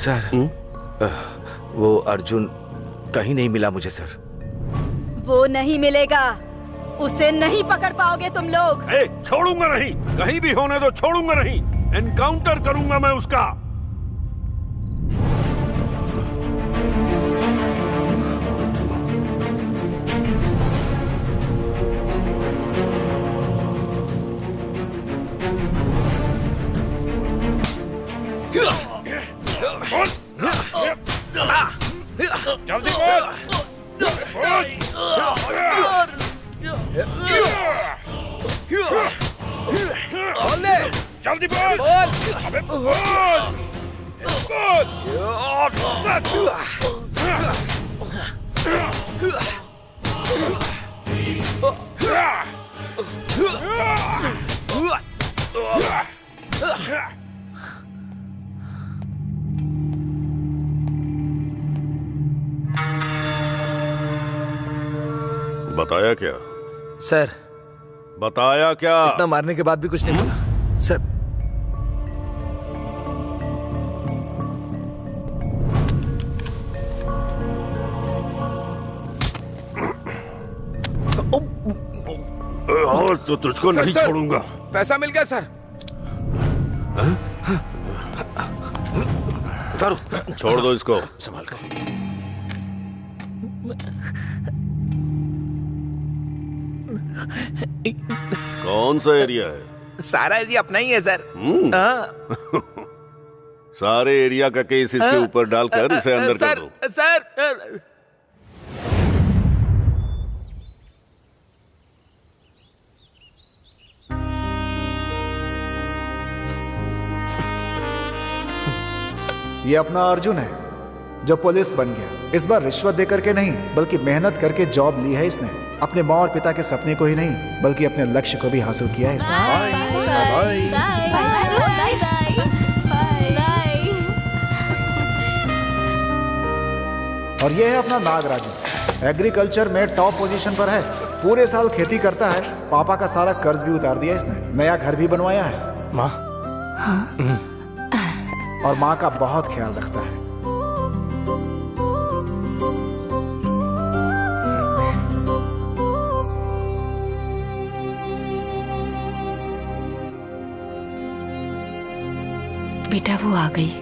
सर वो अर्जुन कहीं नहीं मिला मुझे सर। वो नहीं मिलेगा, उसे नहीं पकड़ पाओगे तुम लोग। छोड़ूंगा नहीं, कहीं भी होने दो, छोड़ूंगा नहीं। एनकाउंटर करूंगा मैं उसका। जल्दी बोल। जल्दी बोल। अबे बोल। बताया क्या सर? बताया क्या? इतना मारने के बाद भी कुछ नहीं बोला सर। आज तो तुझको नहीं छोड़ूंगा। पैसा मिल गया सर। उतारो। छोड़ दो इसको, संभाल कर। कौन सा एरिया है? सारा एरिया अपना ही है सर। सारे एरिया का केस इसके ऊपर डालकर इसे अंदर कर दो। सर ये अपना अर्जुन है जो पुलिस बन गया। इस बार रिश्वत देकर के नहीं बल्कि मेहनत करके जॉब ली है इसने। अपने माँ और पिता के सपने को ही नहीं बल्कि अपने लक्ष्य को भी हासिल किया है इसने। और ये है अपना नागराजू। एग्रीकल्चर में टॉप पोजीशन पर है। पूरे साल खेती करता है। पापा का सारा कर्ज भी उतार दिया इसने। नया घर भी बनवाया है। माँ और माँ का बहुत ख्याल रखता है। बेटा वो आ गई।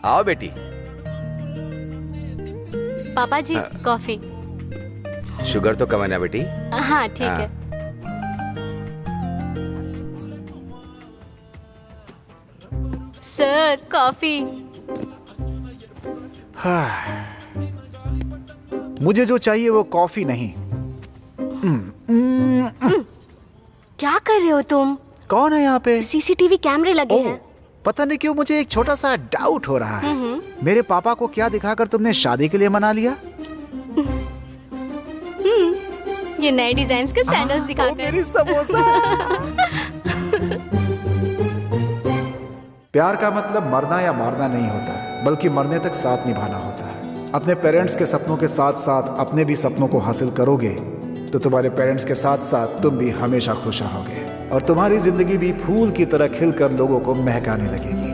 आओ बेटी। पापा जी कॉफी। शुगर तो कम है ना बेटी? हाँ ठीक है। Sir coffee. मुझे जो चाहिए वो कॉफी नहीं। क्या कर रहे हो तुम? कौन है यहाँ पे? सीसीटीवी कैमरे लगे हैं। पता नहीं क्यों मुझे एक छोटा सा डाउट हो रहा है। मेरे पापा को क्या दिखाकर तुमने शादी के लिए मना लिया? ये नए डिजाइन के सैंडल्स दिखाकर। मेरी समोसा। प्यार का मतलब मरना या मारना नहीं होता है बल्कि मरने तक साथ निभाना होता है। अपने पेरेंट्स के सपनों के साथ साथ अपने भी सपनों को हासिल करोगे तो तुम्हारे पेरेंट्स के साथ साथ तुम भी हमेशा खुश रहोगे और तुम्हारी जिंदगी भी फूल की तरह खिलकर लोगों को महकाने लगेगी।